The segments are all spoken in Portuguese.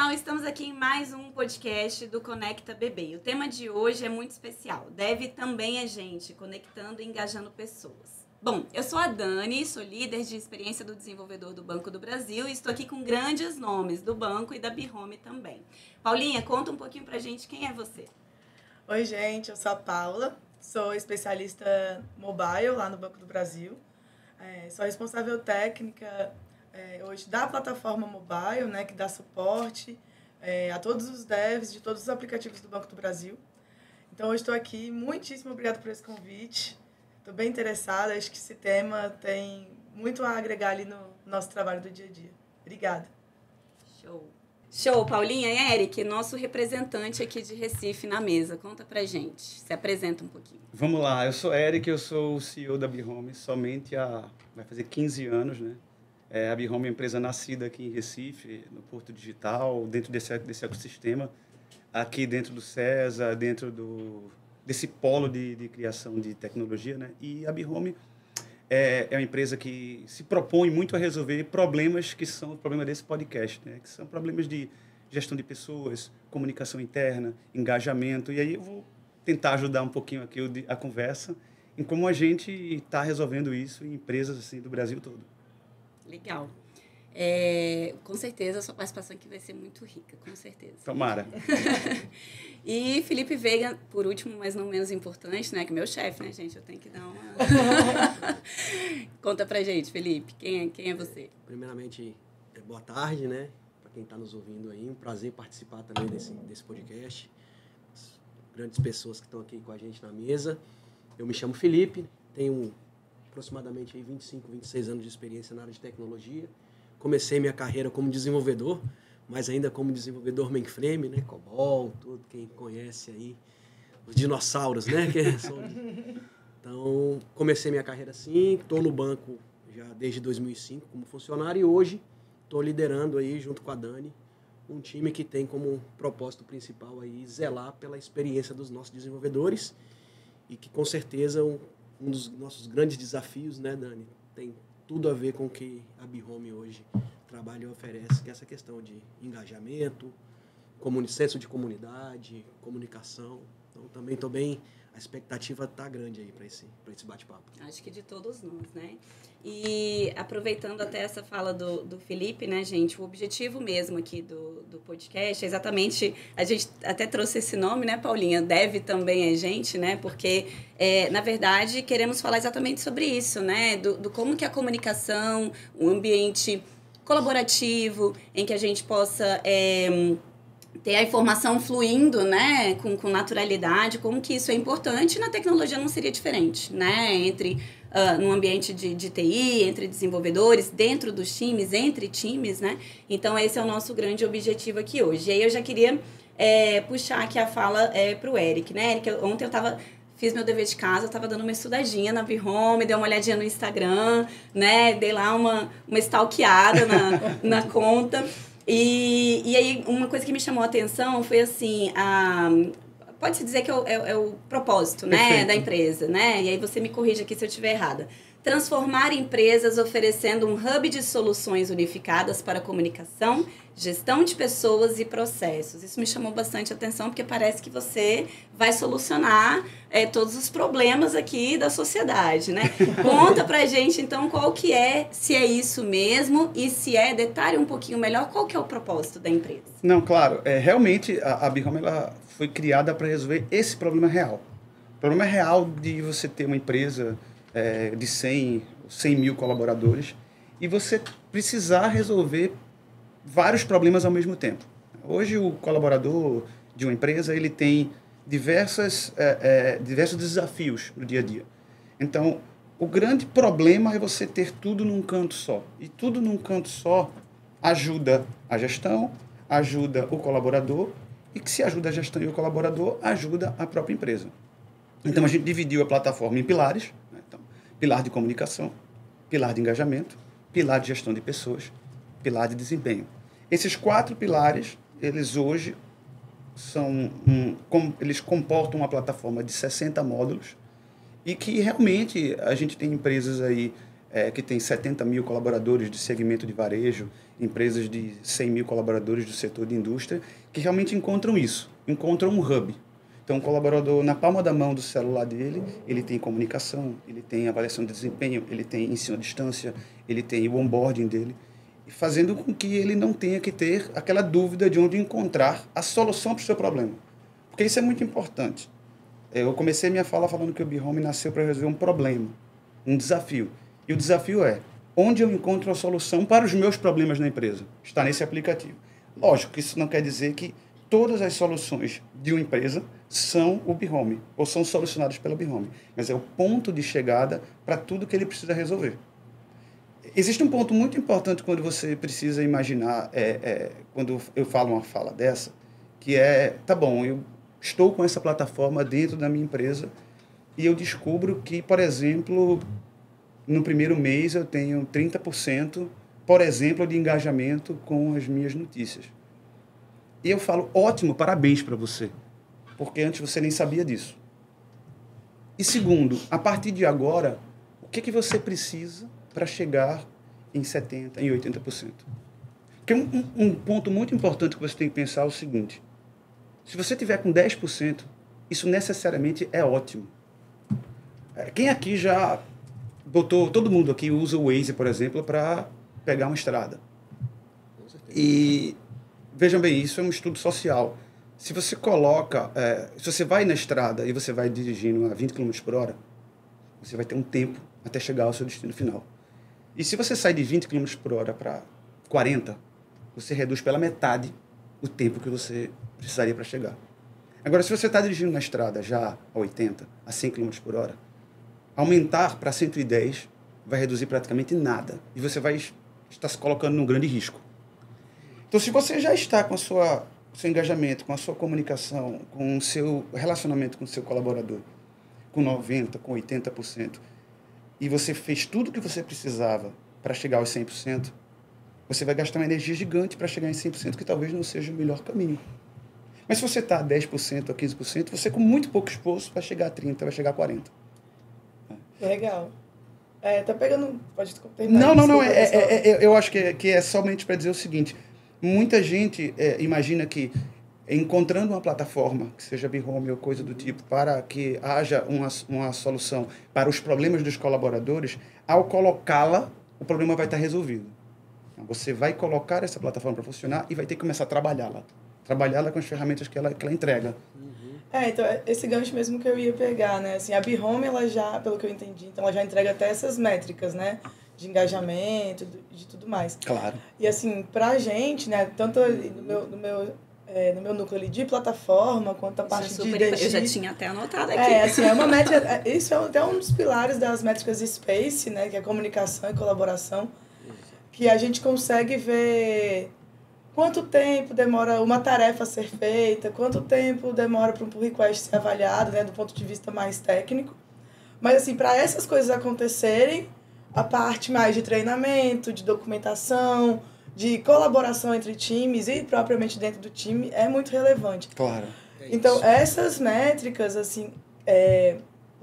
pessoal, estamos aqui em mais um podcast do Conecta BB. O tema de hoje é muito especial. Deve também a gente, conectando e engajando pessoas. Bom, eu sou a Dani, sou líder de experiência do desenvolvedor do Banco do Brasil e estou aqui com grandes nomes do banco e da Bihome também. Paulinha, conta um pouquinho pra gente quem é você. Oi, gente, eu sou a Paula, sou especialista mobile lá no Banco do Brasil. Sou responsável técnica hoje da plataforma mobile, né, que dá suporte a todos os devs de todos os aplicativos do Banco do Brasil. Então, hoje estou aqui. Muitíssimo obrigada por esse convite. Estou bem interessada. Acho que esse tema tem muito a agregar ali no nosso trabalho do dia a dia. Obrigada. Show, Paulinha. E Eric, nosso representante aqui de Recife na mesa. Conta pra gente. Se apresenta um pouquinho. Vamos lá. Eu sou Eric, eu sou o CEO da Bihome somente vai fazer 15 anos, né? A Bihome é uma empresa nascida aqui em Recife, no Porto Digital, dentro desse ecossistema, aqui dentro do CESA, dentro desse polo de criação de tecnologia, né? E a Bihome é uma empresa que se propõe muito a resolver problemas que são o problema desse podcast, né? Que são problemas de gestão de pessoas, comunicação interna, engajamento. E aí eu vou tentar ajudar um pouquinho aqui a conversa em como a gente está resolvendo isso em empresas assim, do Brasil todo. Legal. Com certeza a sua participação aqui vai ser muito rica, com certeza. Tomara. E Felipe Veiga, por último, mas não menos importante, né? Que é meu chefe, né, gente? Eu tenho que dar uma... Conta pra gente, Felipe, quem é você? Primeiramente, boa tarde, né? Para quem está nos ouvindo aí, um prazer participar também desse podcast. As grandes pessoas que estão aqui com a gente na mesa. Eu me chamo Felipe, tenho aproximadamente aí 25, 26 anos de experiência na área de tecnologia. Comecei minha carreira como desenvolvedor, mas ainda como desenvolvedor mainframe, né? COBOL, tudo, quem conhece aí, os dinossauros, né? Então, comecei minha carreira assim, estou no banco já desde 2005 como funcionário e hoje estou liderando aí, junto com a Dani, um time que tem como propósito principal aí zelar pela experiência dos nossos desenvolvedores e que com certeza um dos nossos grandes desafios, né, Dani, tem tudo a ver com o que a Bihome hoje trabalha e oferece, que é essa questão de engajamento, senso de comunidade, comunicação. Então, também estou bem... A expectativa está grande aí para esse bate-papo. Acho que de todos nós, né? E aproveitando até essa fala do Felipe, né, gente? O objetivo mesmo aqui do podcast é exatamente... A gente até trouxe esse nome, né, Paulinha? Deve também a gente, né? Porque, na verdade, queremos falar exatamente sobre isso, né? Do como que a comunicação, um ambiente colaborativo, em que a gente possa... ter a informação fluindo, né, com naturalidade, como que isso é importante, na tecnologia não seria diferente, né, no ambiente de TI, entre desenvolvedores, dentro dos times, entre times, né, então esse é o nosso grande objetivo aqui hoje. E aí eu já queria puxar aqui a fala para o Eric, né, Eric, ontem fiz meu dever de casa, eu estava dando uma estudadinha na Bihome, dei uma olhadinha no Instagram, né, dei lá uma stalkeada na conta. E aí, uma coisa que me chamou a atenção foi assim, pode-se dizer que é o propósito, né, da empresa, né? E aí você me corrige aqui se eu estiver errada. Transformar empresas oferecendo um hub de soluções unificadas para comunicação, gestão de pessoas e processos. Isso me chamou bastante atenção, porque parece que você vai solucionar todos os problemas aqui da sociedade, né? Conta pra gente, então, qual que se é isso mesmo, e se detalhe um pouquinho melhor, qual que é o propósito da empresa. Não, claro, realmente a Bihome ela foi criada para resolver esse problema real. O problema real de você ter uma empresa de 100 mil colaboradores e você precisar resolver vários problemas ao mesmo tempo. Hoje o colaborador de uma empresa ele tem diversos desafios no dia a dia. Então, o grande problema é você ter tudo num canto só. E tudo num canto só ajuda a gestão, ajuda o colaborador, e que se ajuda a gestão e o colaborador, ajuda a própria empresa. Então, a gente dividiu a plataforma em pilares, né? Então, pilar de comunicação, pilar de engajamento, pilar de gestão de pessoas, pilar de desempenho. Esses 4 pilares, eles hoje eles comportam uma plataforma de 60 módulos e que realmente a gente tem empresas aí que tem 70 mil colaboradores de segmento de varejo, empresas de 100 mil colaboradores do setor de indústria, que realmente encontram isso, encontram um hub. Então, o colaborador, na palma da mão do celular dele, ele tem comunicação, ele tem avaliação de desempenho, ele tem ensino à distância, ele tem o onboarding dele, fazendo com que ele não tenha que ter aquela dúvida de onde encontrar a solução para o seu problema. Porque isso é muito importante. Eu comecei minha fala falando que o BeHome nasceu para resolver um problema, um desafio. E o desafio é, onde eu encontro a solução para os meus problemas na empresa? Está nesse aplicativo. Lógico que isso não quer dizer que todas as soluções de uma empresa são o BeHome, ou são solucionadas pela BeHome. Mas é o ponto de chegada para tudo que ele precisa resolver. Existe um ponto muito importante quando você precisa imaginar, quando eu falo uma fala dessa, que é, tá bom, eu estou com essa plataforma dentro da minha empresa e eu descubro que, por exemplo, no primeiro mês eu tenho 30%, por exemplo, de engajamento com as minhas notícias. E eu falo, ótimo, parabéns para você, porque antes você nem sabia disso. E segundo, a partir de agora, o que você precisa para chegar em 70%, em 80%? Porque um ponto muito importante que você tem que pensar é o seguinte, se você tiver com 10%, isso necessariamente é ótimo. Quem aqui já botou, todo mundo aqui usa o Waze, por exemplo, para pegar uma estrada. E vejam bem, isso é um estudo social. Se você coloca, se você vai na estrada e você vai dirigindo a 20 km por hora, você vai ter um tempo até chegar ao seu destino final. E se você sai de 20 km por hora para 40, você reduz pela metade o tempo que você precisaria para chegar. Agora, se você está dirigindo na estrada já a 80, a 100 km por hora, aumentar para 110 vai reduzir praticamente nada. E você vai estar se colocando num grande risco. Então, se você já está com seu engajamento, com a sua comunicação, com o seu relacionamento com o seu colaborador, com 90%, com 80%, e você fez tudo o que você precisava para chegar aos 100%, você vai gastar uma energia gigante para chegar em 100%, que talvez não seja o melhor caminho. Mas se você está a 10%, a 15%, você com muito pouco esforço vai chegar a 30%, vai chegar a 40%. Legal. Tá pegando... Pode terminar. Não. Eu acho que é somente para dizer o seguinte. Muita gente imagina que encontrando uma plataforma, que seja BeHome ou coisa do tipo, para que haja uma solução para os problemas dos colaboradores, ao colocá-la, o problema vai estar resolvido. Então, você vai colocar essa plataforma para funcionar e vai ter que começar a trabalhá-la. Trabalhá-la com as ferramentas que ela entrega. Então, esse gancho mesmo que eu ia pegar, né? Assim, a BeHome, ela já, pelo que eu entendi, então ela já entrega até essas métricas, né? De engajamento, de tudo mais. Claro. E assim, pra gente, né? Tanto no meu núcleo ali de plataforma, quanto a parte de DX... Eu já tinha até anotado aqui. Assim, é uma métrica... Isso é até um dos pilares das métricas SPACE, né? Que é comunicação e colaboração. Que a gente consegue ver... Quanto tempo demora uma tarefa a ser feita, quanto tempo demora para um pull request ser avaliado, né, do ponto de vista mais técnico. Mas, assim, para essas coisas acontecerem, a parte mais de treinamento, de documentação, de colaboração entre times e propriamente dentro do time é muito relevante. Claro. Então, essas métricas, assim,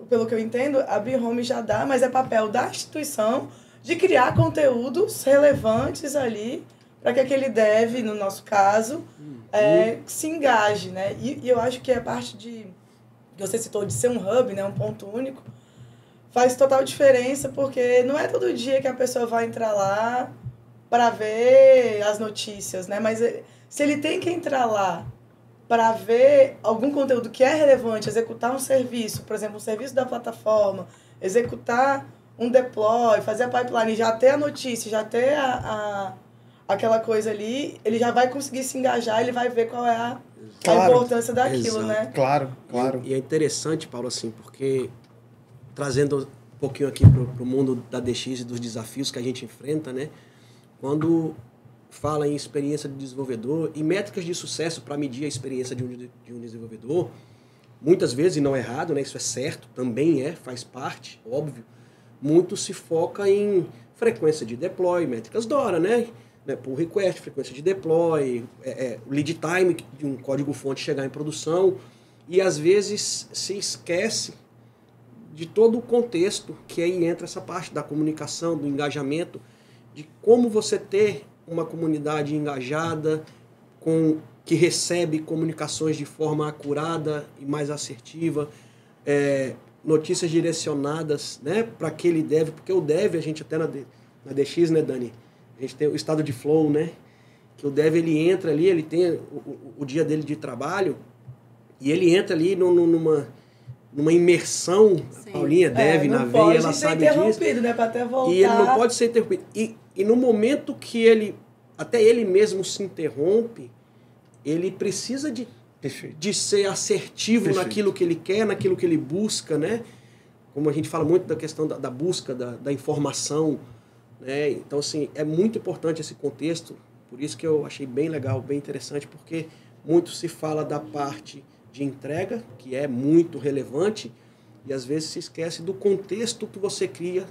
pelo que eu entendo, a BeHome já dá, mas é papel da instituição de criar conteúdos relevantes ali para que aquele dev, no nosso caso, se engaje, né? E eu acho que a parte que você citou de ser um hub, né, um ponto único, faz total diferença, porque não é todo dia que a pessoa vai entrar lá para ver as notícias, né? Mas se ele tem que entrar lá para ver algum conteúdo que é relevante, executar um serviço, por exemplo, um serviço da plataforma, executar um deploy, fazer a pipeline, já ter a notícia, já ter aquela coisa ali, ele já vai conseguir se engajar, ele vai ver qual é a importância daquilo, né? Claro. E é interessante, Paulo, assim, porque trazendo um pouquinho aqui para o mundo da DX e dos desafios que a gente enfrenta, né? Quando fala em experiência de desenvolvedor e métricas de sucesso para medir a experiência de um desenvolvedor, muitas vezes, e não é errado, né? Isso é certo, também faz parte, óbvio, muito se foca em frequência de deploy, métricas DORA, né? Pull request, frequência de deploy, lead time de um código-fonte chegar em produção, e às vezes se esquece de todo o contexto, que aí entra essa parte da comunicação, do engajamento, de como você ter uma comunidade engajada, que recebe comunicações de forma acurada e mais assertiva, notícias direcionadas, né, para aquele dev, porque o dev, a gente até na DX, né, Dani, a gente tem o estado de flow, né, que o dev ele entra ali, ele tem o dia dele de trabalho, e ele entra ali numa imersão. Sim. A Paulinha deve na veia, ela sabe disso. Né, para até voltar. E ele não pode ser interrompido. E no momento que até ele mesmo se interrompe, ele precisa de ser assertivo naquilo que ele quer, naquilo que ele busca, né? Como a gente fala muito da questão da busca, da informação, né? Então, assim, é muito importante esse contexto, por isso que eu achei bem legal, bem interessante, porque muito se fala da parte de entrega, que é muito relevante, e às vezes se esquece do contexto que você cria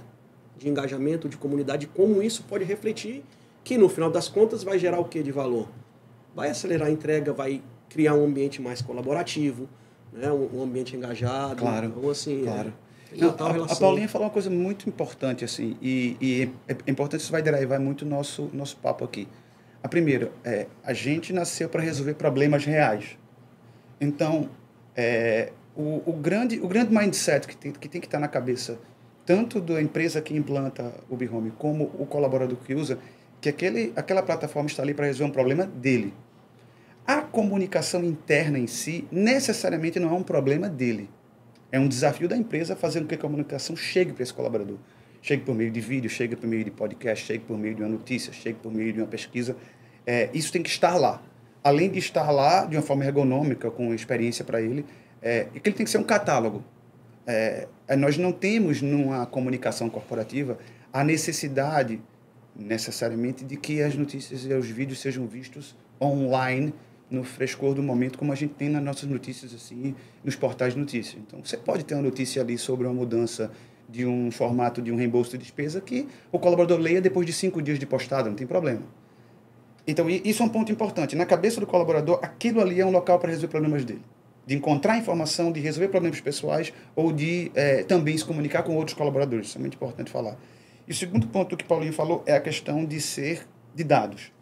de engajamento, de comunidade, como isso pode refletir, que no final das contas vai gerar o que de valor? Vai acelerar a entrega, vai criar um ambiente mais colaborativo, né? Um ambiente engajado. Claro, então, assim, claro. A Paulinha falou uma coisa muito importante, assim, e é importante, isso vai derivar muito do nosso papo aqui. A primeira, a gente nasceu para resolver problemas reais. Então, o grande mindset que tem que estar na cabeça, tanto da empresa que implanta o BeHome, como o colaborador que usa, que aquela plataforma está ali para resolver um problema dele. A comunicação interna em si, necessariamente não é um problema dele. É um desafio da empresa fazer com que a comunicação chegue para esse colaborador. Chegue por meio de vídeo, chegue por meio de podcast, chegue por meio de uma notícia, chegue por meio de uma pesquisa. Isso tem que estar lá. Além de estar lá de uma forma ergonômica, com experiência para ele, que ele tem que ser um catálogo. Nós não temos, numa comunicação corporativa, a necessidade, necessariamente, de que as notícias e os vídeos sejam vistos online, no frescor do momento, como a gente tem nas nossas notícias, assim, nos portais de notícias. Então, você pode ter uma notícia ali sobre uma mudança de um formato de um reembolso de despesa que o colaborador leia depois de 5 dias de postado, não tem problema. Então, isso é um ponto importante. Na cabeça do colaborador, aquilo ali é um local para resolver problemas dele. De encontrar informação, de resolver problemas pessoais ou de também se comunicar com outros colaboradores. Isso é muito importante falar. E o segundo ponto que o Paulinho falou é a questão de dados.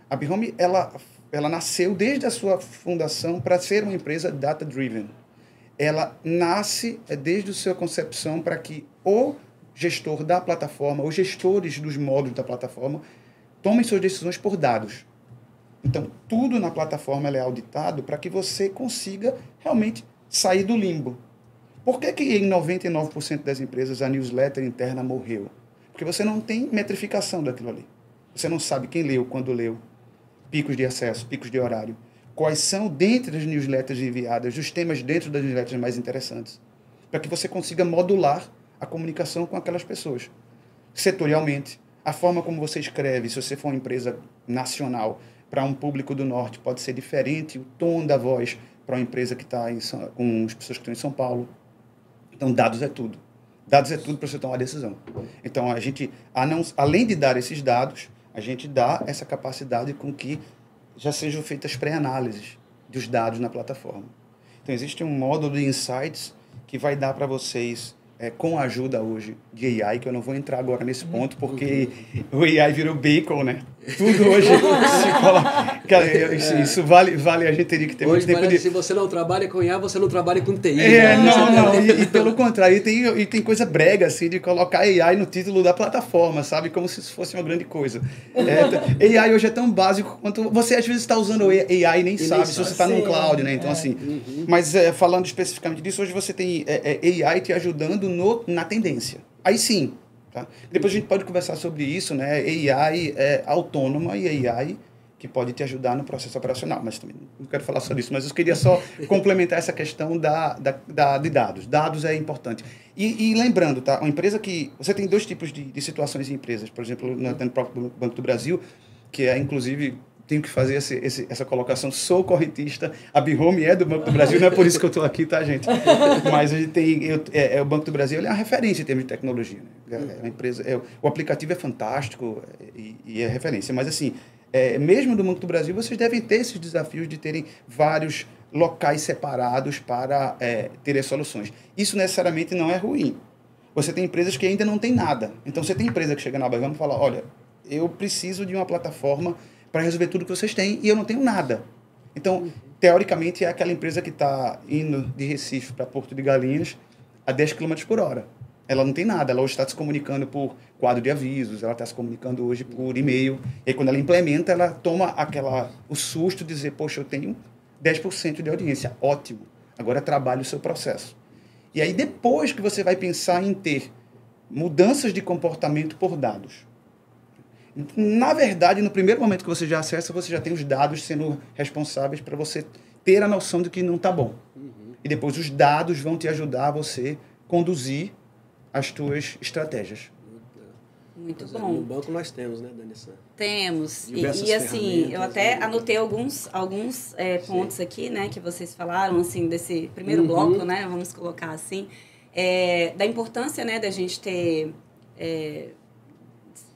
A BeHome, ela nasceu desde a sua fundação para ser uma empresa data-driven. Ela nasce desde a sua concepção para que o gestor da plataforma, os gestores dos módulos da plataforma, tomem suas decisões por dados. Então, tudo na plataforma é auditado para que você consiga realmente sair do limbo. Por que em 99% das empresas a newsletter interna morreu? Porque você não tem metrificação daquilo ali. Você não sabe quem leu, quando leu, picos de acesso, picos de horário. Quais são, dentro das newsletters enviadas, os temas dentro das newsletters mais interessantes, para que você consiga modular a comunicação com aquelas pessoas. Setorialmente, a forma como você escreve, se você for uma empresa nacional, para um público do norte, pode ser diferente, o tom da voz para uma empresa que está com as pessoas que estão em São Paulo. Então, dados é tudo. Dados é tudo para você tomar uma decisão. Então, a gente, além de dar esses dados, a gente dá essa capacidade com que já sejam feitas pré-análises dos dados na plataforma. Então, existe um módulo de insights que vai dar para vocês, com a ajuda hoje de AI, que eu não vou entrar agora nesse ponto, porque o AI virou bacon, né? Tudo hoje se fala... Cara, isso vale, a gente teria que ter hoje muito tempo se você não trabalha com IA, você não trabalha com TI. E pelo contrário, e tem coisa brega, assim, de colocar AI no título da plataforma, sabe? Como se isso fosse uma grande coisa. AI hoje é tão básico quanto... Você, às vezes, está usando AI e nem sabe se você está num cloud, né? Então, assim... Mas, falando especificamente disso, hoje você tem AI te ajudando na tendência. Aí sim, tá? Depois a gente pode conversar sobre isso, né? AI autônoma e AI que pode te ajudar no processo operacional, mas também não quero falar sobre isso, mas eu queria só complementar essa questão de dados. Dados é importante. E lembrando, tá? Uma empresa que... Você tem dois tipos de situações em empresas, por exemplo, no próprio Banco do Brasil, que inclusive... Tenho que fazer essa colocação, sou correntista, a BeHome é do Banco do Brasil, não é por isso que eu estou aqui, tá, gente? Mas a gente tem, o Banco do Brasil ele é uma referência em termos de tecnologia. Né? A empresa, o aplicativo é fantástico e é referência, mas assim, mesmo do Banco do Brasil, vocês devem ter esses desafios de terem vários locais separados para ter as soluções. Isso necessariamente não é ruim. Você tem empresas que ainda não tem nada. Então, você tem empresa que chega na Abihome e fala, olha, eu preciso de uma plataforma para resolver tudo que vocês têm e eu não tenho nada. Então, teoricamente, é aquela empresa que está indo de Recife para Porto de Galinhas a 10 km por hora. Ela não tem nada, ela hoje está se comunicando por quadro de avisos, ela está se comunicando hoje por e-mail. E aí, quando ela implementa, ela toma o susto de dizer, poxa, eu tenho 10% de audiência, ótimo. Agora trabalhe o seu processo. E aí, depois que você vai pensar em ter mudanças de comportamento por dados. Na verdade, no primeiro momento que você já acessa, você já tem os dados sendo responsáveis para você ter a noção de que não está bom. E depois os dados vão te ajudar a você conduzir as tuas estratégias. Muito No bom. banco nós temos, né, Dani? Temos. Diversas E assim, eu até ferramentas, anotei alguns pontos aqui, né, que vocês falaram, assim, desse primeiro bloco, né, vamos colocar assim, da importância, né, da gente ter...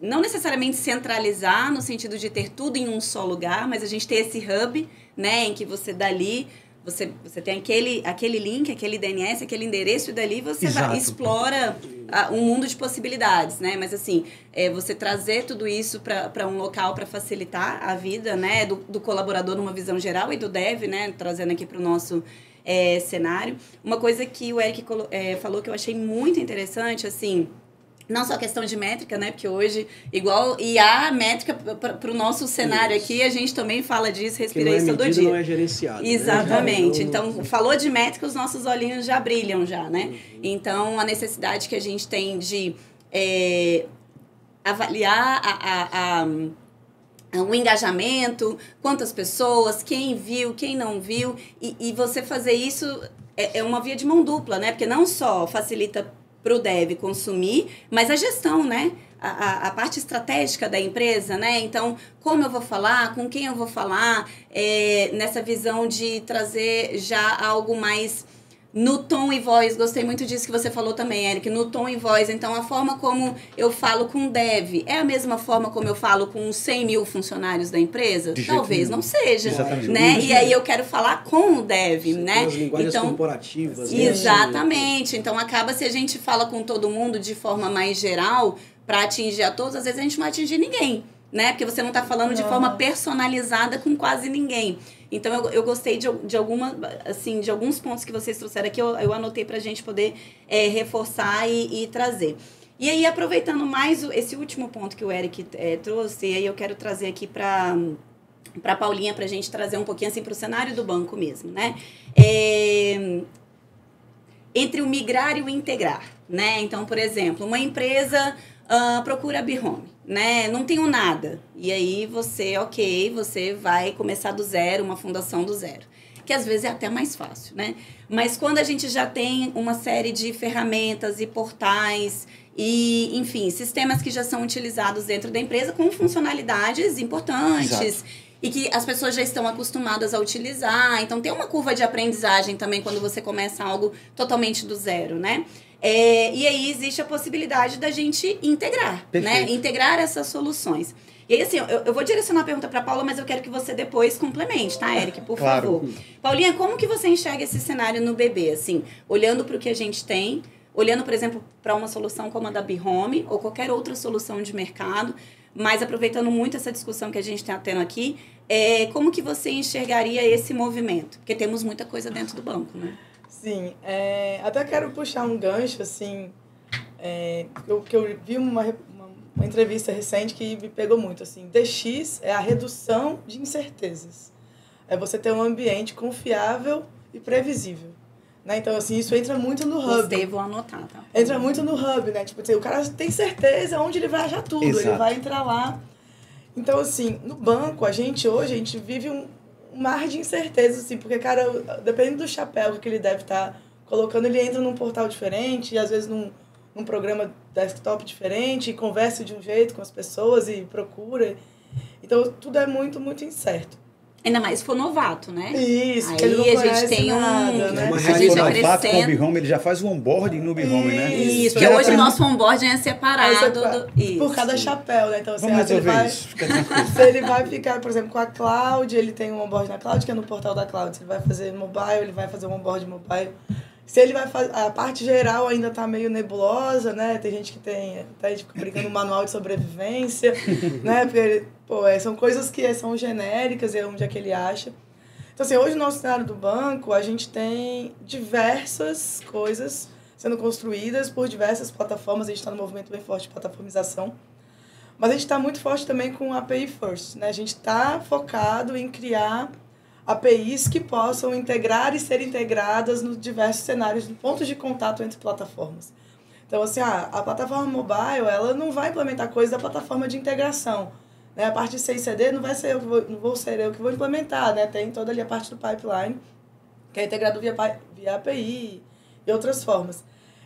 não necessariamente centralizar no sentido de ter tudo em um só lugar, mas a gente ter esse hub, né, em que você dali, você tem aquele link, aquele DNS, aquele endereço, e dali você explora um mundo de possibilidades, né? Mas assim, você trazer tudo isso para um local para facilitar a vida, né, do colaborador numa visão geral e do dev, né, trazendo aqui para o nosso cenário. Uma coisa que o Eric falou que eu achei muito interessante, assim... Não só questão de métrica, né? Porque hoje, e a métrica para o nosso cenário aqui, a gente também fala disso, respira isso todo dia. Não é gerenciado. Exatamente. Né? Então, falou de métrica, os nossos olhinhos já brilham já, né? Então, a necessidade que a gente tem de avaliar o engajamento, quantas pessoas, quem viu, quem não viu, e você fazer isso é uma via de mão dupla, né? Porque não só facilita para o dev consumir, mas a gestão, né? A parte estratégica da empresa, né? Então, como eu vou falar, com quem eu vou falar, nessa visão de trazer já algo mais no tom e voz. Gostei muito disso que você falou também, Eric, no tom e voz. Então, a forma como eu falo com o dev é a mesma forma como eu falo com os 100 mil funcionários da empresa? Talvez não seja. Exatamente. Né? E aí eu quero falar com o dev, né? As linguagens então, corporativas. Exatamente. Então, acaba se a gente fala com todo mundo de forma mais geral, para atingir a todos, às vezes a gente não vai atingir ninguém, né? Porque você não está falando de forma personalizada com quase ninguém. Então, eu gostei de alguns pontos que vocês trouxeram aqui, eu anotei para a gente poder reforçar e trazer. E aí, aproveitando mais esse último ponto que o Eric trouxe, aí eu quero trazer aqui para a Paulinha, para a gente trazer um pouquinho assim para o cenário do banco mesmo, né? Entre o migrar e o integrar, né? Então, por exemplo, uma empresa procura a Abihome, né? Não tenho nada. E aí você vai começar do zero, uma fundação do zero. Que às vezes é até mais fácil, né? Mas quando a gente já tem uma série de ferramentas e portais e, enfim, sistemas que já são utilizados dentro da empresa com funcionalidades importantes. Exato. E que as pessoas já estão acostumadas a utilizar. Então, tem uma curva de aprendizagem também quando você começa algo totalmente do zero, né? E aí existe a possibilidade da gente integrar, né? Integrar essas soluções. E aí, assim, eu vou direcionar a pergunta para a Paula, mas eu quero que você depois complemente, tá, Eric? Por favor. Paulinha, como que você enxerga esse cenário no BB? Assim, olhando para o que a gente tem, olhando, por exemplo, para uma solução como a da Abihome ou qualquer outra solução de mercado, mas aproveitando muito essa discussão que a gente está tendo aqui, como que você enxergaria esse movimento? Porque temos muita coisa dentro do banco, né? Sim, até quero puxar um gancho, assim, que eu vi uma entrevista recente que me pegou muito, assim, DX é a redução de incertezas. É você ter um ambiente confiável e previsível. Né? Então, assim, isso entra muito no hub. Gostei, vou anotar, tá? Entra muito no hub, né? Tipo, o cara tem certeza onde ele vai achar tudo, ele vai entrar lá. Então, assim, no banco, hoje, a gente vive um mar de incertezas, assim, porque, cara, dependendo do chapéu que ele deve estar colocando, ele entra num portal diferente, e às vezes num programa desktop diferente, e conversa de um jeito com as pessoas e procura. Então, tudo é muito, muito incerto. Ainda mais se for novato, né? Isso, aí que ele não a gente conhece tem nada, né? Mas a se gente for já novato com o crescendo. B-Home, ele já faz o onboarding no B-Home, né? Isso, porque Já hoje o aprende- nosso onboarding é separado Por isso. cada chapéu, né? Então, Vamos se ele resolver vai, isso. Fica tranquilo. se ele vai ficar, por exemplo, com a Cloud, ele tem um onboard na Cloud, que é no portal da Cloud. Se ele vai fazer mobile, ele vai fazer um onboard mobile. Se ele vai fazer... A parte geral ainda tá meio nebulosa, né? Tem gente que tem... Até a gente fica brincando no manual de sobrevivência, né? Porque, são coisas que são genéricas, é onde é que ele acha. Então, assim, hoje no nosso cenário do banco, a gente tem diversas coisas sendo construídas por diversas plataformas. A gente está num movimento bem forte de plataformização. Mas a gente está muito forte também com API First, né? A gente está focado em criar APIs que possam integrar e ser integradas nos diversos cenários, pontos de contato entre plataformas. Então, assim, a plataforma mobile, ela não vai implementar coisas da plataforma de integração. Né? A parte de CICD não vou ser eu que vou implementar, né? Tem toda ali a parte do pipeline, que é integrado via API e outras formas.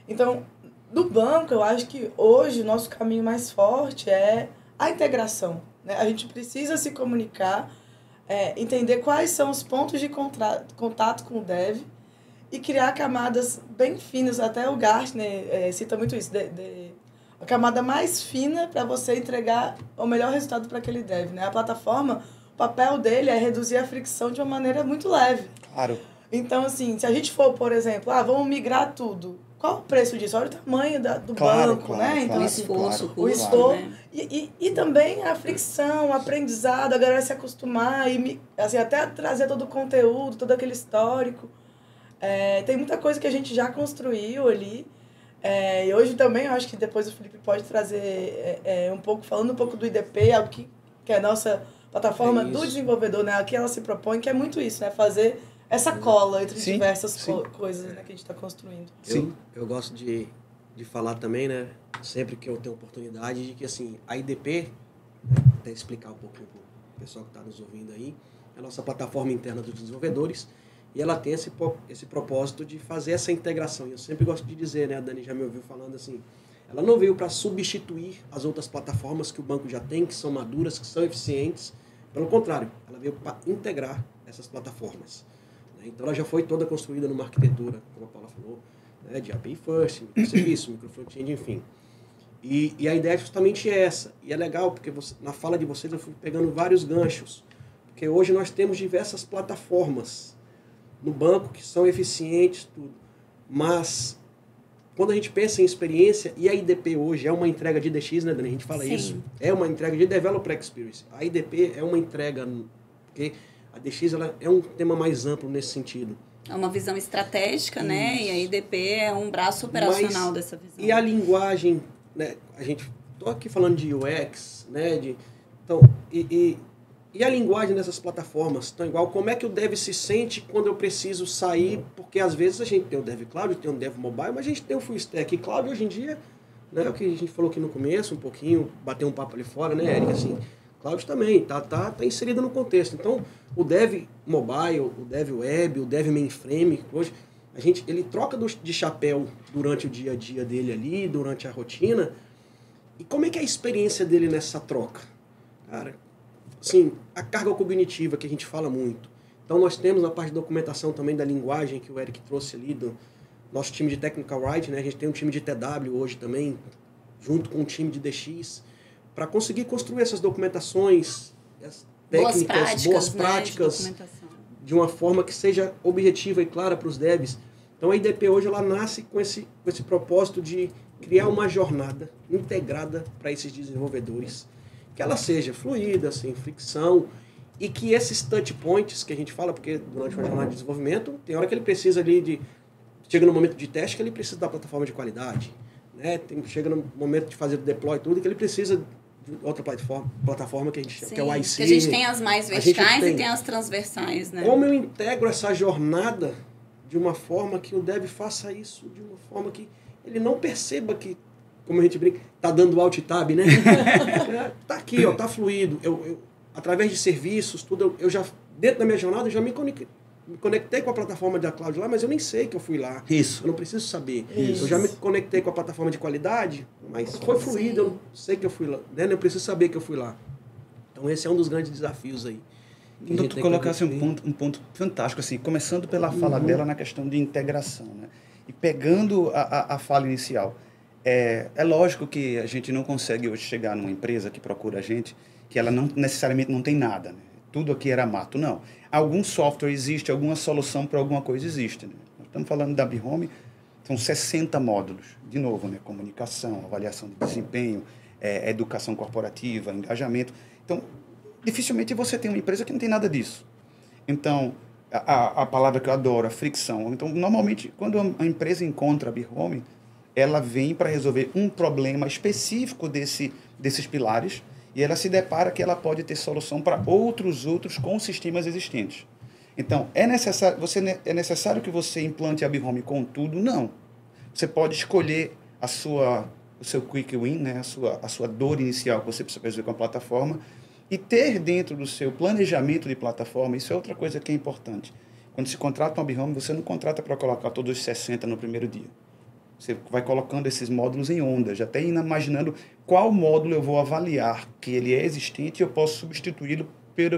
Então, do banco, eu acho que hoje o nosso caminho mais forte é a integração. Né? A gente precisa se comunicar, entender quais são os pontos de contato com o dev e criar camadas bem finas. Até o Gartner cita muito isso, a camada mais fina para você entregar o melhor resultado para aquele dev. Né? A plataforma, o papel dele é reduzir a fricção de uma maneira muito leve. Claro. Então, assim, se a gente for, por exemplo, vamos migrar tudo, qual o preço disso? Olha o tamanho do banco, né? Então, o esforço, o esforço. Né? E também a fricção, o aprendizado, a galera se acostumar e assim, até trazer todo o conteúdo, todo aquele histórico. Tem muita coisa que a gente já construiu ali. E hoje também, eu acho que depois o Felipe pode trazer falando um pouco do IDP, algo que é a nossa plataforma do desenvolvedor, né? Aqui ela se propõe, que é muito isso, né? Fazer essa cola entre diversas coisas, né, que a gente está construindo. Eu gosto de falar também, né, sempre que eu tenho oportunidade, de que assim, a IDP, até explicar um pouquinho para o pessoal que está nos ouvindo aí, é a nossa plataforma interna dos desenvolvedores, e ela tem esse propósito de fazer essa integração. E eu sempre gosto de dizer, né, a Dani já me ouviu falando assim, ela não veio para substituir as outras plataformas que o banco já tem, que são maduras, que são eficientes. Pelo contrário, ela veio para integrar essas plataformas. Então, ela já foi toda construída numa arquitetura, como a Paula falou, né, de API First, microserviço, microfrontend, enfim. E a ideia é justamente essa. E é legal, porque na fala de vocês eu fui pegando vários ganchos. Porque hoje nós temos diversas plataformas no banco que são eficientes, tudo. Mas, quando a gente pensa em experiência, e a IDP hoje é uma entrega de DX, né, Dani? A gente fala isso. É uma entrega de Developer Experience. A IDP é uma entrega, porque a DX ela é um tema mais amplo nesse sentido. É uma visão estratégica, né? E a IDP é um braço operacional dessa visão. E a linguagem, né? Estou aqui falando de UX, né? E a linguagem dessas plataformas estão igual. Como é que o dev se sente quando eu preciso sair? Porque às vezes a gente tem o dev cloud, tem o dev mobile, mas a gente tem o full stack. E cloud hoje em dia, né? O que a gente falou aqui no começo, um pouquinho, bater um papo ali fora, né, Eric? Assim, cloud também tá inserido no contexto. Então, o dev mobile, o dev web, o dev mainframe, hoje, ele troca de chapéu durante o dia a dia dele ali, durante a rotina. E como é que é a experiência dele nessa troca? Cara, assim, a carga cognitiva que a gente fala muito. Então, nós temos a parte de documentação também da linguagem que o Eric trouxe ali do nosso time de Technical Writing, né? A gente tem um time de TW hoje também, junto com um time de DX, para conseguir construir essas documentações, as técnicas, boas práticas, né, de uma forma que seja objetiva e clara para os devs. Então a IDP hoje ela nasce com esse propósito de criar uma jornada integrada para esses desenvolvedores, que ela seja fluida, sem fricção, e que esses touch points que a gente fala, porque durante uma jornada de desenvolvimento, tem hora que ele precisa ali chega no momento de teste que ele precisa da plataforma de qualidade, né? Chega no momento de fazer o deploy tudo que ele precisa de outra plataforma que a gente chama, que é o IC. Que a gente tem as mais verticais e tem as transversais, né? Como eu integro essa jornada de uma forma que o dev faça isso de uma forma que ele não perceba que, como a gente brinca, tá dando alt tab, né? Tá aqui, ó, tá fluido. Eu através de serviços, tudo, eu já, dentro da minha jornada, eu já me conectei com a plataforma da cloud lá, mas eu nem sei que eu fui lá. Isso. Eu não preciso saber. Isso. Eu já me conectei com a plataforma de qualidade, mas foi fluido, eu não sei que eu fui lá. Né? Eu preciso saber que eu fui lá. Então esse é um dos grandes desafios aí. Quando tu colocasse um ponto fantástico, assim, começando pela fala dela na questão de integração, né? E pegando a fala inicial. É lógico que a gente não consegue hoje chegar numa empresa que procura a gente, que ela não necessariamente não tem nada, né? Tudo aqui era mato, não. Algum software existe, alguma solução para alguma coisa existe, né? Nós estamos falando da Bihome, são 60 módulos. De novo, né? Comunicação, avaliação de desempenho, educação corporativa, engajamento. Então, dificilmente você tem uma empresa que não tem nada disso. Então, a palavra que eu adoro, a fricção. Então, normalmente, quando a empresa encontra a Bihome, ela vem para resolver um problema específico desses pilares e ela se depara que ela pode ter solução para outros com sistemas existentes. Então, é necessário que você implante a Bihome com tudo? Não. Você pode escolher o seu quick win, né? a sua dor inicial que você precisa resolver com a plataforma e ter dentro do seu planejamento de plataforma, isso é outra coisa que é importante. Quando se contrata uma Bihome, você não contrata para colocar todos os 60 no primeiro dia. Você vai colocando esses módulos em ondas, até imaginando qual módulo eu vou avaliar que ele é existente e eu posso substituí-lo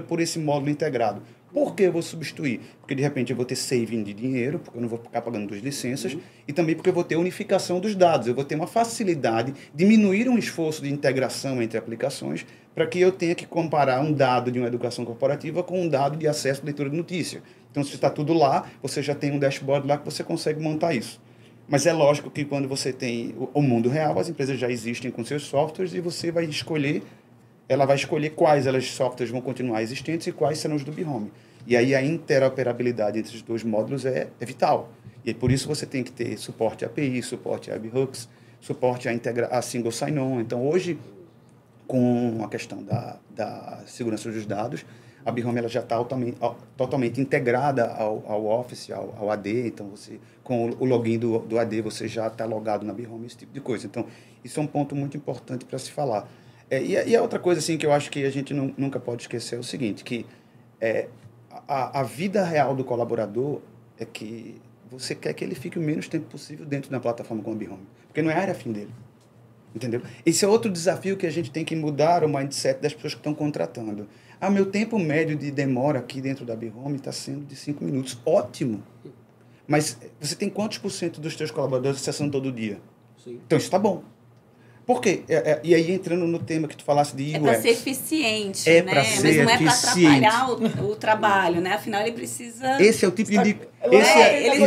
por esse módulo integrado. Por que eu vou substituir? Porque, de repente, eu vou ter saving de dinheiro, porque eu não vou ficar pagando 2 licenças, e também porque eu vou ter unificação dos dados. Eu vou ter uma facilidade, diminuir um esforço de integração entre aplicações, para que eu tenha que comparar um dado de uma educação corporativa com um dado de acesso à leitura de notícia. Então, se está tudo lá, você já tem um dashboard lá que você consegue montar isso. Mas é lógico que quando você tem o mundo real, as empresas já existem com seus softwares e você vai escolher, ela vai escolher quais softwares vão continuar existentes e quais serão os do Bihome. E aí a interoperabilidade entre os dois módulos é vital. E por isso você tem que ter suporte a API, suporte a webhooks, suporte a single sign-on. Então hoje, com a questão da segurança dos dados, a Bihome ela já está totalmente integrada ao Office, ao AD. Então, com o login do AD, você já está logado na Bihome, esse tipo de coisa. Então, isso é um ponto muito importante para se falar. E a outra coisa assim, que eu acho que a gente nunca pode esquecer é o seguinte, que a vida real do colaborador é que você quer que ele fique o menos tempo possível dentro da plataforma com a Bihome, porque não é a área fim dele. Entendeu? Esse é outro desafio que a gente tem que mudar o mindset das pessoas que estão contratando. Meu tempo médio de demora aqui dentro da Bihome está sendo de 5 minutos. Ótimo! Mas você tem quantos % dos teus colaboradores acessando todo dia? Sim. Então, isso está bom. Por quê? E aí, entrando no tema que tu falasse de UX. É para ser eficiente, né? Mas não é para atrapalhar o trabalho, né? Afinal, ele precisa... Esse é o tipo de ele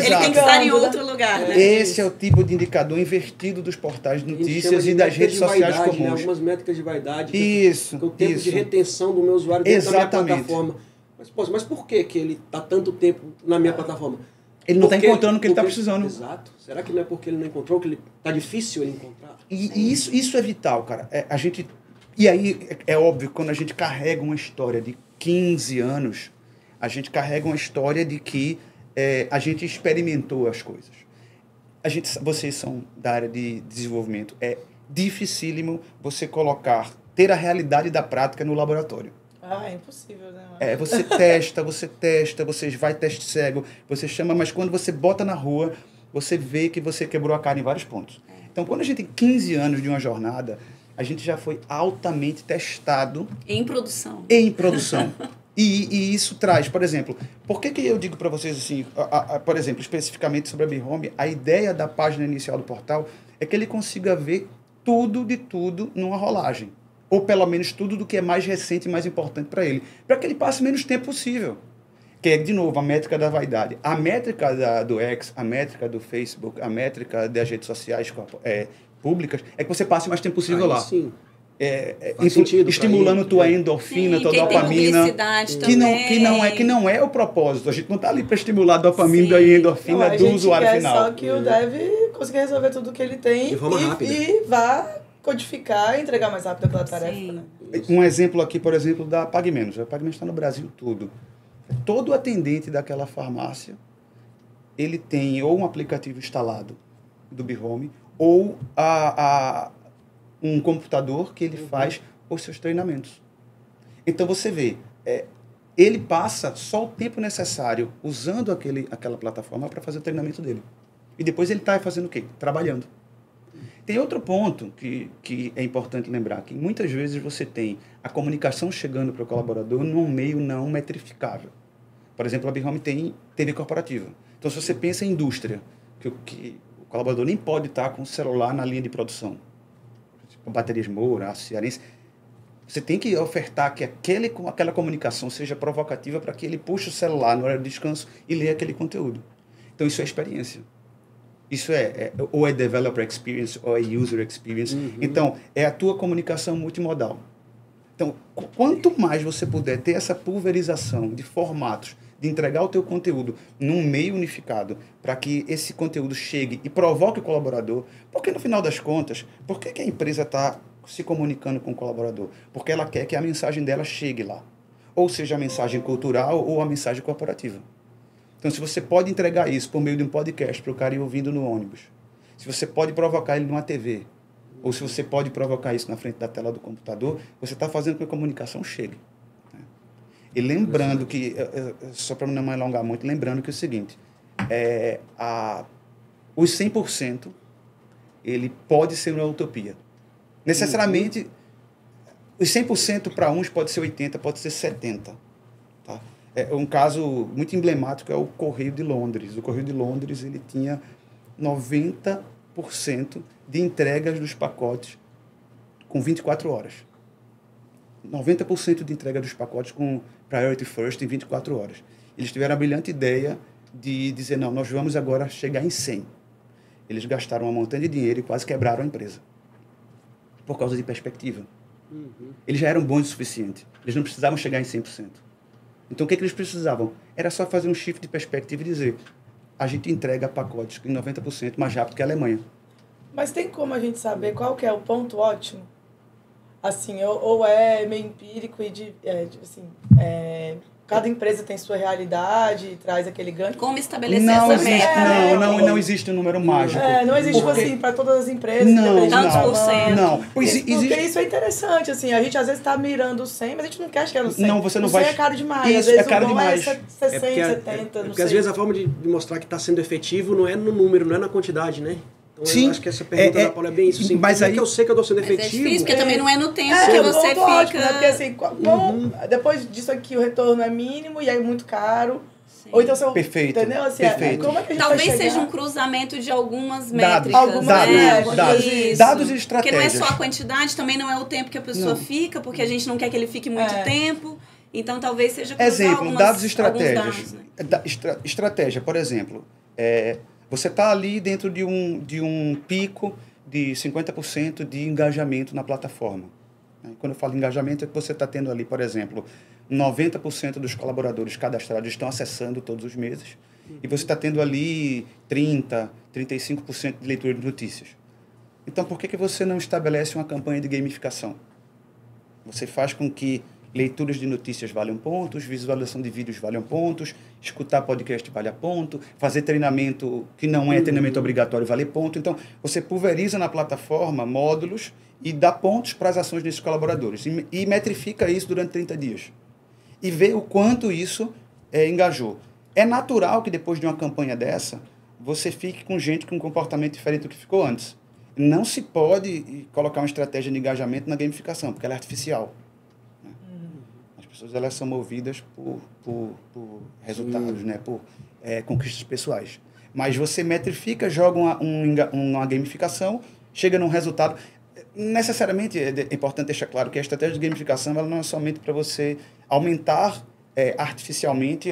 tem que estar em outro lugar, né? Esse é o tipo de indicador invertido dos portais de notícias e das redes sociais comuns. Né? Algumas métricas de vaidade. Isso. O tempo de retenção do meu usuário dentro da minha plataforma. Mas por que ele está tanto tempo na minha plataforma? Ele não está encontrando o que ele está precisando. Exato. Será que não é porque ele não encontrou, que está difícil ele encontrar? E isso é vital, cara. E aí, é óbvio, quando a gente carrega uma história de 15 anos, a gente carrega uma história de que a gente experimentou as coisas. Vocês são da área de desenvolvimento. É dificílimo você ter a realidade da prática no laboratório. É impossível, né? Você testa, você vai teste cego, você chama, mas quando você bota na rua, você vê que você quebrou a cara em vários pontos. Então, quando a gente tem 15 anos de uma jornada, a gente já foi altamente testado. Em produção. E isso traz, por exemplo, por que eu digo para vocês assim, por exemplo, especificamente sobre a Bihome, a ideia da página inicial do portal é que ele consiga ver tudo de tudo numa rolagem. Ou pelo menos tudo do que é mais recente e mais importante para ele. Para que ele passe menos tempo possível. Que é, de novo, a métrica da vaidade. A métrica do X, a métrica do Facebook, a métrica das redes sociais públicas, é que você passe o mais tempo possível lá. Sim. Estimulando tua endorfina, tua dopamina. Que não é o propósito. A gente não está ali para estimular a dopamina e endorfina do usuário final. Só que o dev conseguir resolver tudo que ele tem e vá codificar e entregar mais rápido aquela tarefa. Né? Um exemplo aqui, por exemplo, da PagMenos. A PagMenos está no Brasil todo. Todo atendente daquela farmácia, ele tem ou um aplicativo instalado do Bihome ou um computador que ele faz os seus treinamentos. Então você vê, ele passa só o tempo necessário usando aquela plataforma para fazer o treinamento dele. E depois ele está fazendo o quê? Trabalhando. Tem outro ponto que é importante lembrar, que muitas vezes você tem a comunicação chegando para o colaborador num meio não metrificável. Por exemplo, a Bihome tem TV corporativa. Então, se você pensa em indústria, que o colaborador nem pode estar com o celular na linha de produção, com baterias Moura, Cearense, você tem que ofertar que aquela comunicação seja provocativa para que ele puxe o celular no horário de descanso e leia aquele conteúdo. Então, isso é experiência. Isso ou é developer experience ou é user experience. Então, é a tua comunicação multimodal. Então, quanto mais você puder ter essa pulverização de formatos, de entregar o teu conteúdo num meio unificado, para que esse conteúdo chegue e provoque o colaborador, porque no final das contas, por que a empresa está se comunicando com o colaborador? Porque ela quer que a mensagem dela chegue lá. Ou seja, a mensagem cultural ou a mensagem corporativa. Então, se você pode entregar isso por meio de um podcast para o cara ir ouvindo no ônibus, se você pode provocar ele numa TV, ou se você pode provocar isso na frente da tela do computador, você está fazendo com que a comunicação chegue. Né? E lembrando que, só para não me alongar muito, lembrando que é o seguinte, os 100%, ele pode ser uma utopia. Necessariamente, os 100% para uns pode ser 80%, pode ser 70%. Tá? Um caso muito emblemático é o Correio de Londres. O Correio de Londres ele tinha 90% de entregas dos pacotes com 24 horas. 90% de entrega dos pacotes com Priority First em 24 horas. Eles tiveram a brilhante ideia de dizer, não, nós vamos agora chegar em 100. Eles gastaram uma montanha de dinheiro e quase quebraram a empresa. Por causa de perspectiva. Eles já eram bons o suficiente. Eles não precisavam chegar em 100%. Então, o que eles precisavam? Era só fazer um shift de perspectiva e dizer, a gente entrega pacotes em 90% mais rápido que a Alemanha. Mas tem como a gente saber qual que é o ponto ótimo? Assim, ou é meio empírico e cada empresa tem sua realidade, traz aquele ganho. Como estabelecer essa meta? Não existe um número mágico. Não existe, assim, para todas as empresas. Tantos por cento. Não. Porque isso é interessante, assim, a gente às vezes está mirando 100, mas a gente não quer chegar no 100. Não, você não o vai... 100 é caro demais. Isso, às vezes é caro o bom demais. É 60, 70, porque às vezes a forma de mostrar que está sendo efetivo não é no número, não é na quantidade, né? Então, sim, eu acho que essa pergunta da Paula é bem isso. Assim, mas aí que eu sei que eu estou sendo efetivo. É difícil, porque também não é no tempo que você fica... Ótimo, né? Porque assim, depois disso aqui o retorno é mínimo e é muito caro. Sim. Ou então você... Perfeito. Entendeu? Assim, perfeito. Como é que a gente talvez vai chegar? seja um cruzamento de algumas dados, métricas. Dados e estratégias. Porque não é só a quantidade, também não é o tempo que a pessoa fica, porque a gente não quer que ele fique muito tempo. Então, talvez seja cruzar exemplo, dados e estratégias. Dados, né? Estratégia, por exemplo, você está ali dentro de um pico de 50% de engajamento na plataforma. Quando eu falo engajamento, é que você está tendo ali, por exemplo, 90% dos colaboradores cadastrados estão acessando todos os meses, e você está tendo ali 30%, 35% de leitura de notícias. Então, por que você não estabelece uma campanha de gamificação? Você faz com que leituras de notícias valham pontos, visualização de vídeos valham pontos, escutar podcast vale ponto, fazer treinamento que não é treinamento obrigatório vale ponto. Então, você pulveriza na plataforma módulos e dá pontos para as ações desses colaboradores. E metrifica isso durante 30 dias. E vê o quanto isso engajou. É natural que depois de uma campanha dessa, você fique com gente com um comportamento diferente do que ficou antes. Não se pode colocar uma estratégia de engajamento na gamificação, porque ela é artificial. As pessoas elas são movidas por resultados, né? Por conquistas pessoais. Mas você metrifica, joga uma gamificação, chega num resultado. Necessariamente é importante deixar claro que a estratégia de gamificação ela não é somente para você aumentar artificialmente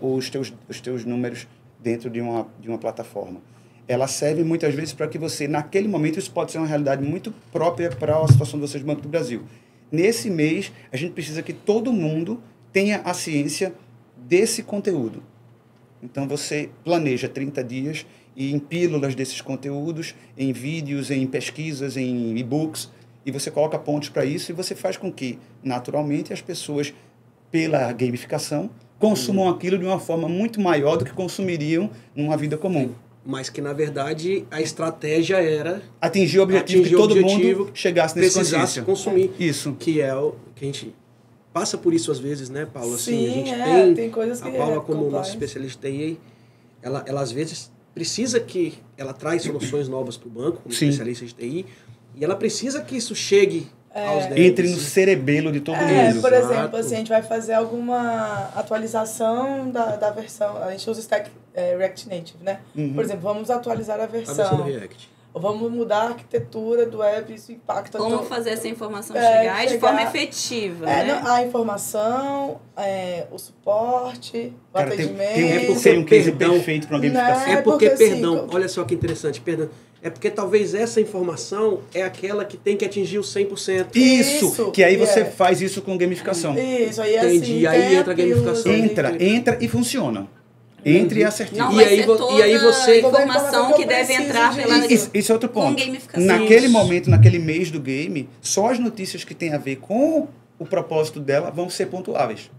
os teus números dentro de uma plataforma. Ela serve muitas vezes para que você, naquele momento, isso pode ser uma realidade muito própria para a situação de vocês do Banco do Brasil. Nesse mês, a gente precisa que todo mundo tenha a ciência desse conteúdo. Então, você planeja 30 dias e em pílulas desses conteúdos, em vídeos, em pesquisas, em e-books, e você coloca pontos para isso e você faz com que, naturalmente, as pessoas, pela gamificação, consumam aquilo de uma forma muito maior do que consumiriam numa vida comum. Mas que, na verdade, a estratégia era... Atingir o objetivo que todo mundo chegasse nesse precisasse consumir. Isso. Que é o que a gente passa por isso às vezes, né, Paula? Sim, assim, a gente tem coisas que a Paula, como nossa especialista em TI, ela às vezes precisa que ela traz soluções novas para o banco, como Sim. especialista de TI, e ela precisa que isso chegue aos devs. Entre no cerebelo de todo mundo. Por Exato. exemplo, assim, a gente vai fazer alguma atualização da versão. A gente usa o stack React Native, né? Por exemplo, vamos atualizar a A versão versão. do React. Ou vamos mudar a arquitetura do web, isso impacta Como todo. fazer essa informação chegar de forma efetiva, né? Não, a informação, o suporte, o Cara, atendimento. tem um case Perdão. perfeito para uma gamificação. Né? É porque, porque, assim, perdão, olha só que interessante, perdão. É porque talvez essa informação é aquela que tem que atingir os 100%. Isso, que aí que você é. faz isso com gamificação. Isso, aí Entendi, assim. aí tem entra a gamificação. pílulas, Entra e funciona. Entre e assertivo. Não E vai aí ser vo- toda e aí você- a informação que eu deve preciso entrar de- pela... Isso é outro Com ponto. gamificação. Naquele Isso. momento, naquele mês do game, só as notícias que têm a ver com o propósito dela vão ser pontuáveis.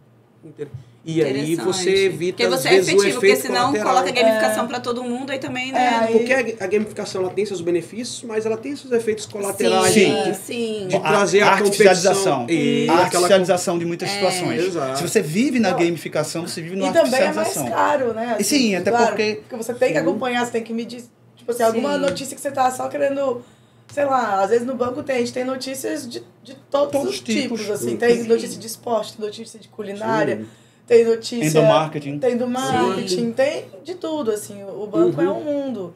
E aí Interessante. você evita, Porque às você é vezes, o efetivo, porque efeito senão colateral. coloca gamificação pra todo mundo, aí também, né? aí- Porque a gamificação ela tem seus benefícios, mas ela tem seus efeitos colaterais. Sim. sim. De trazer a artificialização. competição. E A aquela artificialização de muitas situações. exato. Se você vive na Não. gamificação, você vive na E também é mais artificialização. caro, né? E sim, até porque- você tem que acompanhar, você tem que medir. Tipo assim, alguma Sim. notícia que você tá só querendo. Sei lá, às vezes no banco a gente tem notícias de todos os tipos, assim. Tem notícia de esporte, tem notícia de culinária, Sim. tem notícia. Endomarketing. Tem do marketing, tem de tudo, assim. O banco é um mundo.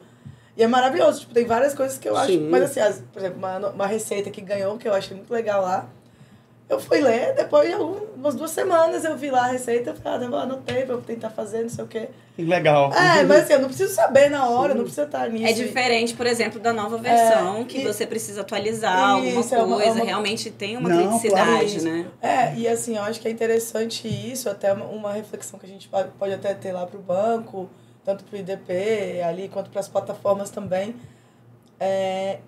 E é maravilhoso, tipo, tem várias coisas que eu acho. Sim. Mas assim, por exemplo, uma receita que ganhou, que eu achei muito legal lá. Eu fui ler, depois de umas 2 semanas eu vi lá a receita, eu falei, eu anotei pra eu tentar fazer, não sei o quê. Legal. Mas assim, eu não preciso saber na hora, eu não preciso estar nisso. É diferente, por exemplo, da nova versão, que e- você precisa atualizar alguma Isso, é coisa. uma- Realmente tem uma Não, criticidade, claro. né? E assim, eu acho que é interessante isso, até uma reflexão que a gente pode até ter lá pro banco, tanto pro IDP ali, quanto para as plataformas também.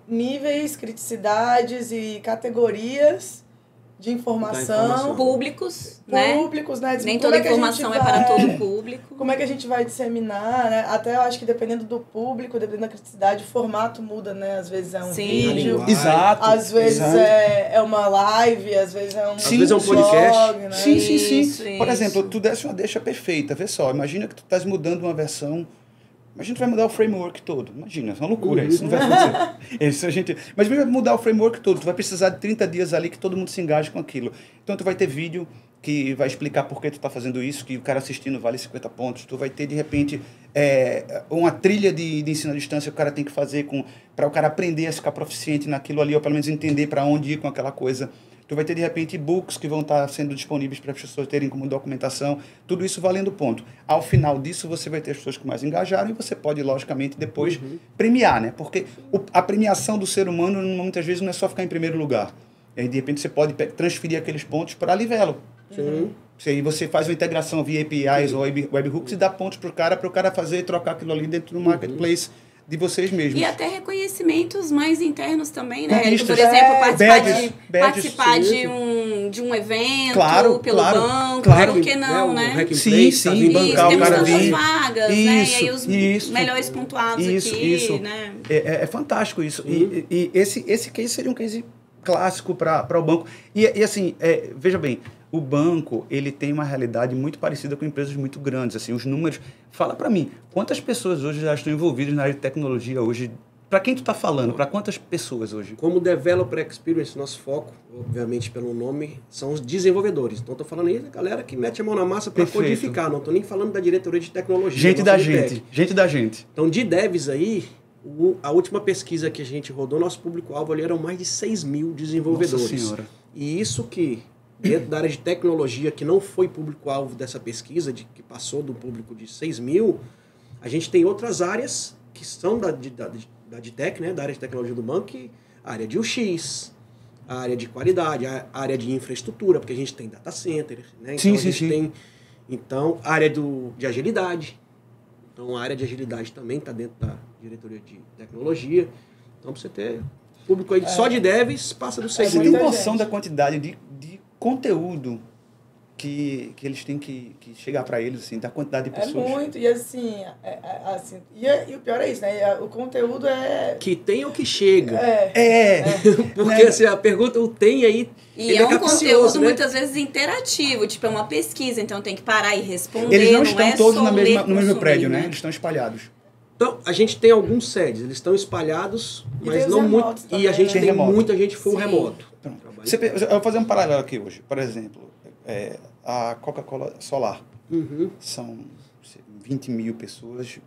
Níveis, criticidades e categorias de informação. Públicos, né? Públicos, né? Nem Como toda é que a gente informação é para vai- todo o público. Como é que a gente vai disseminar, né? Até eu acho que dependendo do público, dependendo da criticidade, o formato muda, né? Às vezes é um Sim. vídeo, Exato. às vezes exato. é uma live, às vezes é um Às vezes é um podcast. blog, né? Sim, sim, sim. Isso, Por isso. exemplo, tu desse uma deixa perfeita. Vê só, imagina que tu estás mudando uma versão. Imagina que tu vai mudar o framework todo. Imagina, é uma loucura isso, não vai acontecer. Isso a gente... Mas vai mudar o framework todo. Tu vai precisar de 30 dias ali que todo mundo se engaje com aquilo. Então tu vai ter vídeo que vai explicar por que tu está fazendo isso, que o cara assistindo vale 50 pontos. Tu vai ter, de repente, uma trilha de ensino à distância que o cara tem que fazer para o cara aprender a ficar proficiente naquilo ali, ou pelo menos entender para onde ir com aquela coisa. Tu vai ter, de repente, e-books que vão estar sendo disponíveis para as pessoas terem como documentação. Tudo isso valendo ponto. Ao final disso, você vai ter as pessoas que mais engajaram e você pode, logicamente, depois premiar, né? Porque a premiação do ser humano, muitas vezes, não é só ficar em primeiro lugar. E aí, de repente, você pode transferir aqueles pontos para a Livelo. Sim. Aí você faz uma integração via APIs ou webhooks e dá pontos para o cara fazer e trocar aquilo ali dentro do marketplace de vocês mesmos. E até reconhecimentos mais internos também, né? Conquistas. Por exemplo, Badges, participar sim. de um evento Claro, pelo claro, banco, claro. por que não, O né? Hack and Sim, Play, sim, tá vindo bancar Isso, o temos cara tantas vir. vagas, né? E aí os Isso. melhores pontuados Isso, aqui, isso. né? É fantástico isso. E esse case seria um case clássico para o banco. E assim, veja bem, o banco ele tem uma realidade muito parecida com empresas muito grandes. Assim, os números... Fala para mim, quantas pessoas hoje já estão envolvidas na área de tecnologia hoje? Para quem tu está falando? Para quantas pessoas hoje? Como Developer Experience, nosso foco, obviamente pelo nome, são os desenvolvedores. Então, estou falando aí da galera que mete a mão na massa para Perfeito. codificar. Não estou nem falando da diretoria de tecnologia. Gente nossa da DTEC. gente. Gente da gente. Então, de devs aí, a última pesquisa que a gente rodou, nosso público-alvo ali eram mais de 6 mil desenvolvedores. Nossa Senhora. E isso que, dentro da área de tecnologia, que não foi público-alvo dessa pesquisa, que passou do público de 6 mil, a gente tem outras áreas que são da DTEC, né, da área de tecnologia do banco, a área de UX, a área de qualidade, a área de infraestrutura, porque a gente tem data center, né? Então, Sim, a gente sim. tem a área de agilidade. Então, a área de agilidade também está dentro da diretoria de tecnologia. Então, para você ter público aí só de devs, passa dos 6 Você mil. tem muita noção gente. da quantidade de conteúdo que eles têm que chegar para eles, assim, da quantidade de É pessoas? muito, e assim, e o pior é isso, né? O conteúdo é... Que tem ou que chega. Porque Né? assim, a pergunta, o tem aí, E ele é um capcioso, conteúdo né? muitas vezes interativo, tipo, é uma pesquisa, então tem que parar e responder. Eles não é estão todos só no ler mesmo prédio, né? consumindo. Eles estão espalhados. Então, a gente tem alguns sedes, eles estão espalhados, mas não muito. Também, e a gente né? tem Remoto. muita gente full Sim. remoto. Eu vou fazer um paralelo aqui hoje. Por exemplo, a Coca-Cola Solar. Uhum. São 20 mil pessoas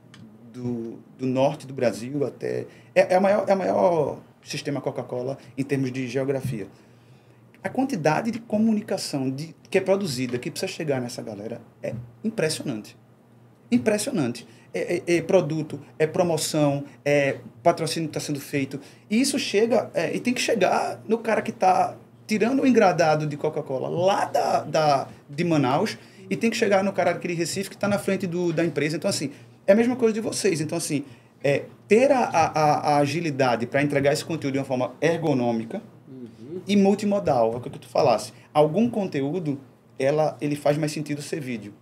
do norte do Brasil até... É o maior sistema Coca-Cola em termos de geografia. A quantidade de comunicação que é produzida, que precisa chegar nessa galera, é impressionante. Impressionante. É produto, é promoção, é patrocínio que está sendo feito. E isso chega, e tem que chegar no cara que está tirando o engradado de Coca-Cola lá de Manaus, e tem que chegar no cara aqui de Recife que está na frente da empresa. Então, assim, é a mesma coisa de vocês. Então, assim, ter a agilidade para entregar esse conteúdo de uma forma ergonômica e multimodal, é o que tu falasse. Algum conteúdo, ele faz mais sentido ser vídeo.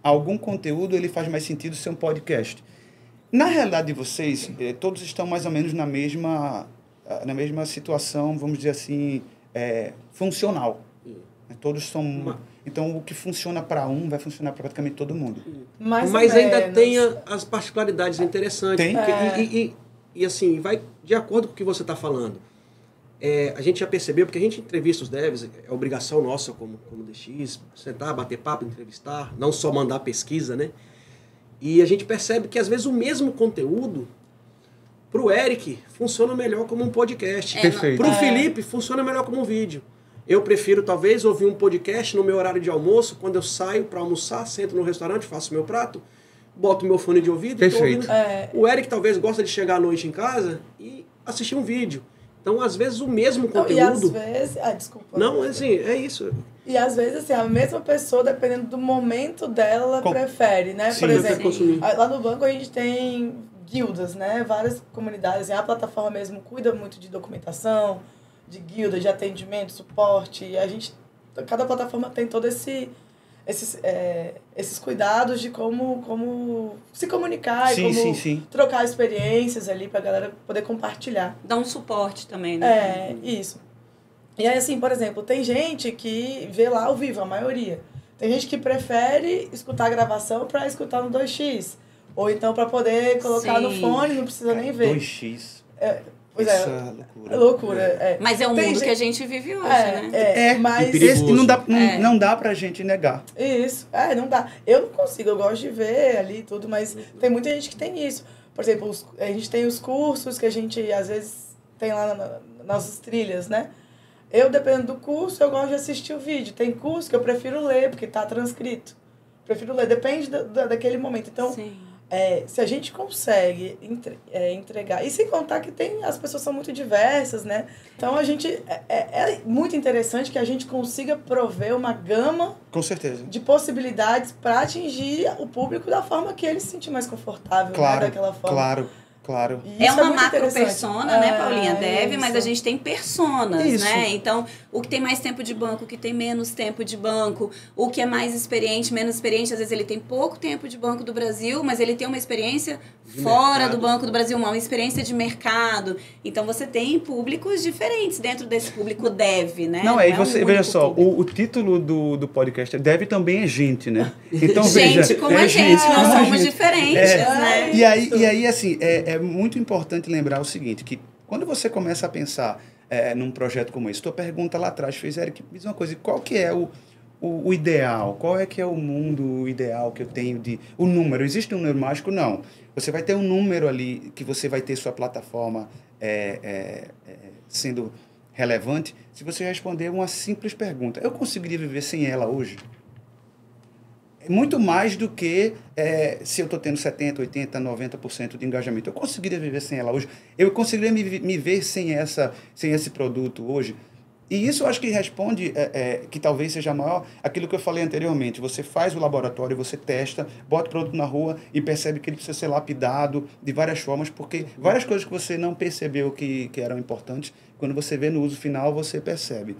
Algum conteúdo, ele faz mais sentido ser um podcast. Na realidade de vocês, todos estão mais ou menos na mesma situação, vamos dizer assim, funcional. Todos são... Então, o que funciona para um vai funcionar para praticamente todo mundo. Mais ou Mas ainda menos. tem as particularidades interessantes. Tem? Porque, e assim, vai de acordo com o que você está falando. A gente já percebeu, porque a gente entrevista os devs, é obrigação nossa como DX, sentar, bater papo, entrevistar, não só mandar pesquisa, né? E a gente percebe que às vezes o mesmo conteúdo, para o Eric, funciona melhor como um podcast. Perfeito. Para o Felipe, funciona melhor como um vídeo. Eu prefiro, talvez, ouvir um podcast no meu horário de almoço, quando eu saio para almoçar, sento no restaurante, faço meu prato, boto meu fone de ouvido. Perfeito. O Eric talvez gosta de chegar à noite em casa e assistir um vídeo. Então, às vezes, o mesmo conteúdo... E às vezes... desculpa. Não, assim, é isso. E às vezes, assim, a mesma pessoa, dependendo do momento dela, prefere, né? Sim, Por exemplo, consumir. lá no banco a gente tem guildas, né? Várias comunidades. A plataforma mesmo cuida muito de documentação, de guilda, de atendimento, suporte. E cada plataforma tem todo esses cuidados de como se comunicar Sim, e como sim. trocar experiências ali pra galera poder compartilhar. Dá um suporte também, né? Isso. E aí, assim, por exemplo, tem gente que vê lá ao vivo, a maioria. Tem gente que prefere escutar a gravação para escutar no 2x. Ou então para poder colocar no fone, não precisa nem ver. 2x. Pois Essa é. loucura. É loucura. Mas é o Tem mundo que gente- a gente vive hoje, né? Mas... E perigoso. Esse não dá pra gente negar. Isso. Não dá. Eu não consigo, eu gosto de ver ali tudo, mas tem muita gente que tem isso. Por exemplo, a gente tem os cursos que a gente, às vezes, tem lá nas nossas trilhas, né? Eu, dependendo do curso, eu gosto de assistir o vídeo. Tem curso que eu prefiro ler, porque está transcrito. Prefiro ler, depende daquele momento. Então, Sim. se a gente consegue entregar... E sem contar que as pessoas são muito diversas, né? Então, é muito interessante que a gente consiga prover uma gama Com certeza. de possibilidades para atingir o público da forma que ele se sentir mais confortável, né? Daquela forma. Claro. E É isso uma muito macro interessante. persona, né, Paulinha? Deve, mas a isso. gente tem personas, Isso. né? Então, o que tem mais tempo de banco, o que tem menos tempo de banco, o que é mais experiente, menos experiente, às vezes ele tem pouco tempo de Banco do Brasil, mas ele tem uma experiência fora mercado. do Banco do Brasil, uma experiência de mercado. Então, você tem públicos diferentes dentro desse público deve, né? Não, aí um você, único veja só, público. o título do podcast Deve também é gente, né? Então, Gente, veja, como a gente, nós como a somos gente. diferentes, né? E aí, assim, é muito importante lembrar o seguinte, que quando você começa a pensar num projeto como esse, tua pergunta lá atrás fez, Eric, me diz uma coisa, qual que é o ideal? Qual é que é o mundo ideal que eu tenho de... O número, existe um número mágico? Não. Você vai ter um número ali que você vai ter sua plataforma sendo relevante se você responder uma simples pergunta. Eu conseguiria viver sem ela hoje? Muito mais do que se eu estou tendo 70%, 80%, 90% de engajamento. Eu conseguiria viver sem ela hoje. Eu conseguiria me ver sem esse produto hoje. E isso eu acho que responde, que talvez seja maior, aquilo que eu falei anteriormente. Você faz o laboratório, você testa, bota o produto na rua e percebe que ele precisa ser lapidado de várias formas, porque várias coisas que você não percebeu que eram importantes, quando você vê no uso final, você percebe.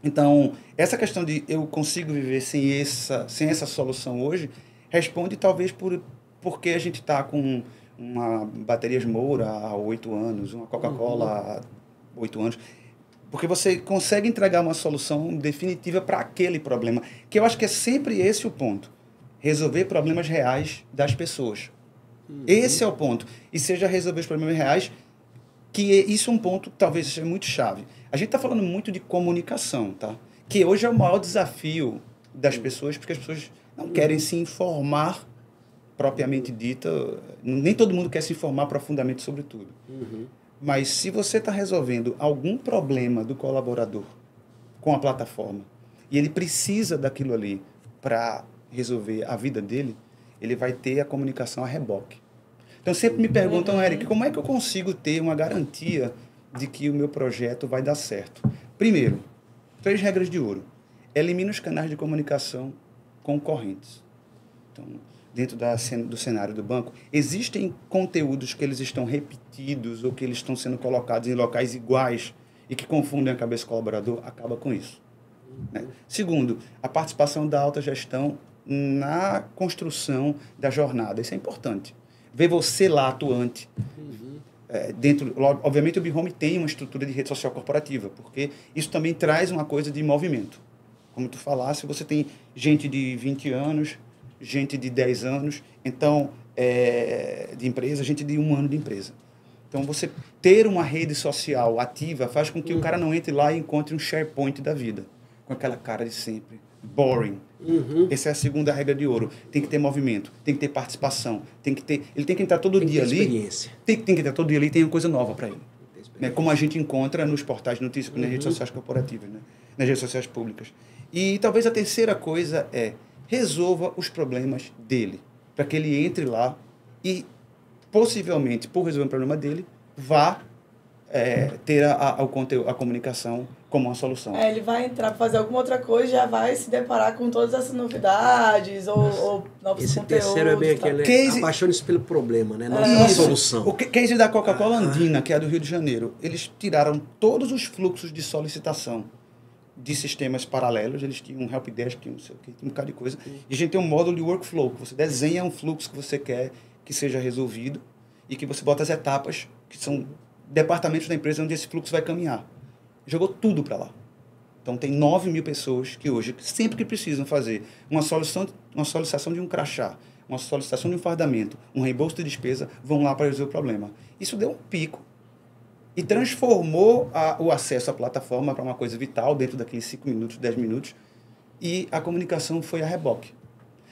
Então, essa questão de eu consigo viver sem essa solução hoje, responde talvez porque a gente está com uma baterias Moura há 8 anos, uma Coca-Cola há 8 anos, porque você consegue entregar uma solução definitiva para aquele problema, que eu acho que é sempre esse o ponto, resolver problemas reais das pessoas. Esse é o ponto. E seja resolver os problemas reais, que isso é um ponto que talvez seja muito chave. A gente está falando muito de comunicação, tá? Que hoje é o maior desafio das pessoas, porque as pessoas não querem se informar propriamente dita. Nem todo mundo quer se informar profundamente sobre tudo. Mas se você está resolvendo algum problema do colaborador com a plataforma e ele precisa daquilo ali para resolver a vida dele, ele vai ter a comunicação a reboque. Então sempre me perguntam, Eric, como é que eu consigo ter uma garantia de que o meu projeto vai dar certo? Primeiro, 3 regras de ouro. Elimina os canais de comunicação concorrentes. Então, dentro do cenário do banco, existem conteúdos que eles estão repetidos ou que eles estão sendo colocados em locais iguais e que confundem a cabeça do colaborador, acaba com isso. Né? Segundo, a participação da alta gestão na construção da jornada. Isso é importante. Ver você lá atuante. Obviamente, o BeHome tem uma estrutura de rede social corporativa, porque isso também traz uma coisa de movimento. Como tu falasse, você tem gente de 20 anos, gente de 10 anos, então, de empresa, gente de 1 ano de empresa. Então, você ter uma rede social ativa faz com que o cara não entre lá e encontre um SharePoint da vida, com aquela cara de sempre, boring. Essa é a segunda regra de ouro. Tem que ter movimento, tem que ter participação, ele tem que entrar todo dia ali. Experiência. Tem que entrar todo dia ali e tem uma coisa nova para ele. Né? Como a gente encontra nos portais de notícias, nas redes sociais corporativas, né? Nas redes sociais públicas. E talvez a terceira coisa é resolva os problemas dele, para que ele entre lá e, possivelmente, por resolver o problema dele, vá ter a comunicação como uma solução. Ele vai entrar para fazer alguma outra coisa e já vai se deparar com todas essas novidades ou novos Esse conteúdos. terceiro é bem aquele, apaixone-se pelo problema, né? Não pela solução. O case da Coca-Cola Andina, que é do Rio de Janeiro, eles tiraram todos os fluxos de solicitação de sistemas paralelos, eles tinham um helpdesk, tinha um bocado de coisa, e a gente tem um módulo de workflow, que você desenha um fluxo que você quer que seja resolvido e que você bota as etapas, que são departamentos da empresa onde esse fluxo vai caminhar. Jogou tudo para lá. Então, tem 9.000 pessoas que hoje, sempre que precisam fazer uma solicitação de um crachá, uma solicitação de um fardamento, um reembolso de despesa, vão lá para resolver o problema. Isso deu um pico e transformou o acesso à plataforma para uma coisa vital dentro daqueles 5 minutos, 10 minutos, e a comunicação foi a reboque.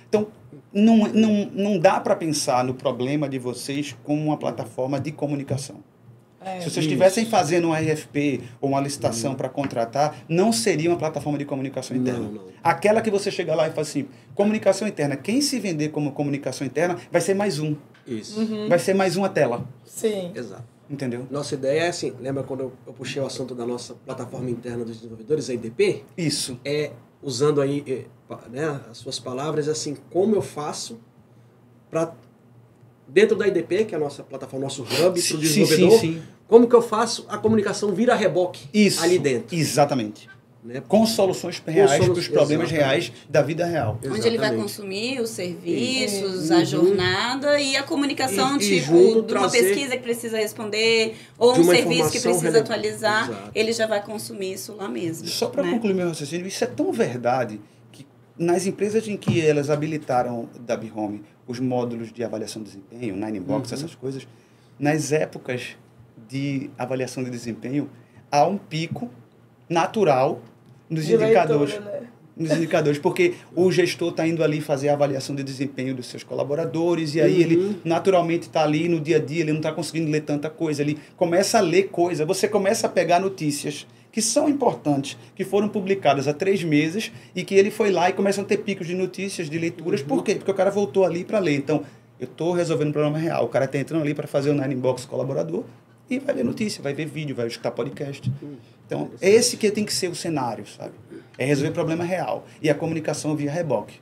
Então, não dá para pensar no problema de vocês como uma plataforma de comunicação. Se vocês estivessem fazendo um RFP ou uma licitação para contratar, não seria uma plataforma de comunicação interna. Não. Aquela que você chega lá e fala assim, comunicação interna, quem se vender como comunicação interna vai ser mais um. Isso. Vai ser mais uma tela. Sim. Exato. Entendeu? Nossa ideia é assim, lembra quando eu puxei o assunto da nossa plataforma interna dos desenvolvedores, a IDP? Isso. Usando aí as suas palavras, assim, como eu faço para, dentro da IDP, que é a nossa plataforma, nosso hub para o desenvolvedor, sim. Como que eu faço a comunicação vira reboque ali dentro? Exatamente. Né? Com soluções reais para os problemas reais da vida real. Onde ele vai consumir os serviços, a jornada e a comunicação, de uma pesquisa que precisa responder ou um serviço que precisa atualizar, ele já vai consumir isso lá mesmo. Só para concluir meu raciocínio, isso é tão verdade que nas empresas em que elas habilitaram da BeHome os módulos de avaliação de desempenho, Ninebox, essas coisas, nas épocas de avaliação de desempenho, há um pico natural nos indicadores. Leitura, né? Nos indicadores, porque o gestor está indo ali fazer a avaliação de desempenho dos seus colaboradores e aí ele naturalmente está ali no dia a dia, ele não está conseguindo ler tanta coisa, ele começa a ler coisa, você começa a pegar notícias que são importantes, que foram publicadas há 3 meses e que ele foi lá e começam a ter picos de notícias, de leituras. Por quê? Porque o cara voltou ali para ler. Então, eu estou resolvendo um problema real. O cara está entrando ali para fazer o Ninebox colaborador e vai ler notícia, vai ver vídeo, vai escutar podcast. Então, esse que tem que ser o cenário, sabe? É resolver problema real. E a comunicação via reboque.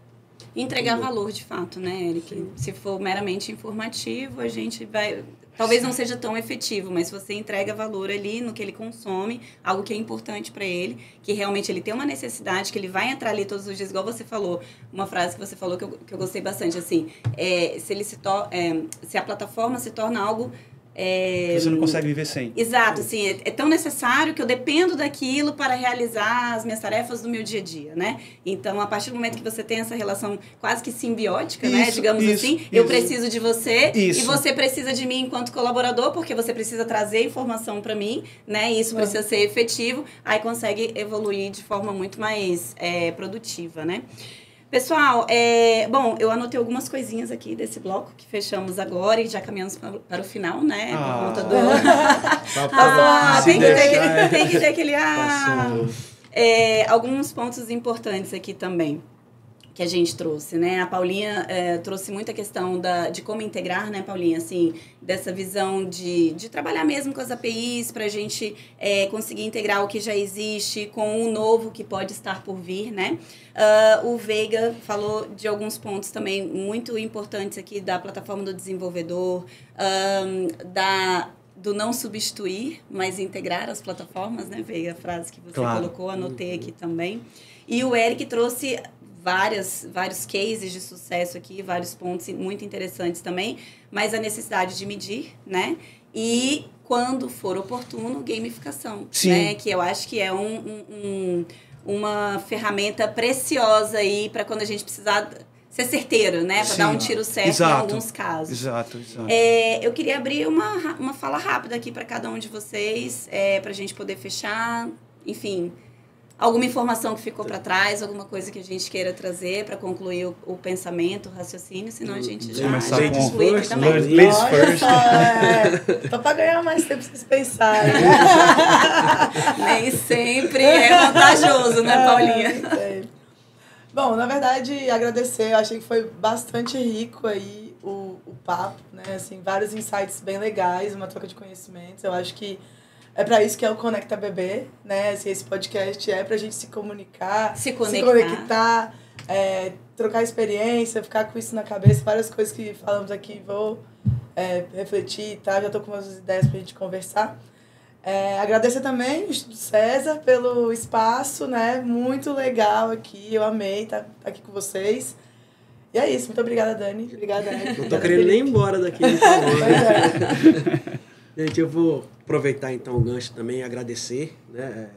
Entregar valor, de fato, né, Eric? Sim. Se for meramente informativo, a gente vai... Talvez não seja tão efetivo, mas se você entrega valor ali no que ele consome, algo que é importante para ele, que realmente ele tem uma necessidade, que ele vai entrar ali todos os dias, igual você falou, uma frase que você falou que eu gostei bastante, assim, se a plataforma se torna algo Você não consegue viver sem. Exato, assim, é tão necessário que eu dependo daquilo para realizar as minhas tarefas do meu dia a dia, né? Então, a partir do momento que você tem essa relação quase que simbiótica, né? Digamos assim, eu preciso de você e você precisa de mim enquanto colaborador, porque você precisa trazer informação para mim, né? E isso precisa ser efetivo, aí consegue evoluir de forma muito mais produtiva, né? Pessoal, bom, eu anotei algumas coisinhas aqui desse bloco que fechamos agora e já caminhamos para o final, né? Por conta do... tem que ter aquele... alguns pontos importantes aqui também que a gente trouxe, né? A Paulinha trouxe muita questão de como integrar, né, Paulinha? Assim, dessa visão de trabalhar mesmo com as APIs para a gente conseguir integrar o que já existe com o novo que pode estar por vir, né? O Veiga falou de alguns pontos também muito importantes aqui da plataforma do desenvolvedor, do não substituir, mas integrar as plataformas, né, Veiga? A frase que você colocou, anotei aqui também. E o Eric trouxe vários cases de sucesso aqui, vários pontos muito interessantes também, mas a necessidade de medir, né? E, quando for oportuno, gamificação, né? Que eu acho que é uma ferramenta preciosa aí para quando a gente precisar ser certeiro, né? Para dar um tiro certo em alguns casos. Exato. Eu queria abrir uma fala rápida aqui para cada um de vocês, para a gente poder fechar, enfim... Alguma informação que ficou para trás, alguma coisa que a gente queira trazer para concluir o pensamento, o raciocínio, senão a gente já conclui aqui também. Ladies first. Só para ganhar mais tempo pra vocês pensarem. Nem sempre é vantajoso, né, Paulinha? Bom, na verdade, agradecer, eu achei que foi bastante rico aí o papo, né? Assim, vários insights bem legais, uma troca de conhecimentos. Eu acho que é para isso que é o Conecta Bebê, né? Assim, esse podcast é pra gente se comunicar, se conectar, trocar experiência, ficar com isso na cabeça. Várias coisas que falamos aqui, vou refletir, tá? Já tô com umas ideias pra gente conversar. Agradecer também o Instituto César pelo espaço, né? Muito legal aqui, eu amei estar aqui com vocês. E é isso, muito obrigada, Dani. Obrigada, Eric. Não tô querendo nem ir embora daqui. Pois Gente, eu vou aproveitar então o gancho também e agradecer, né,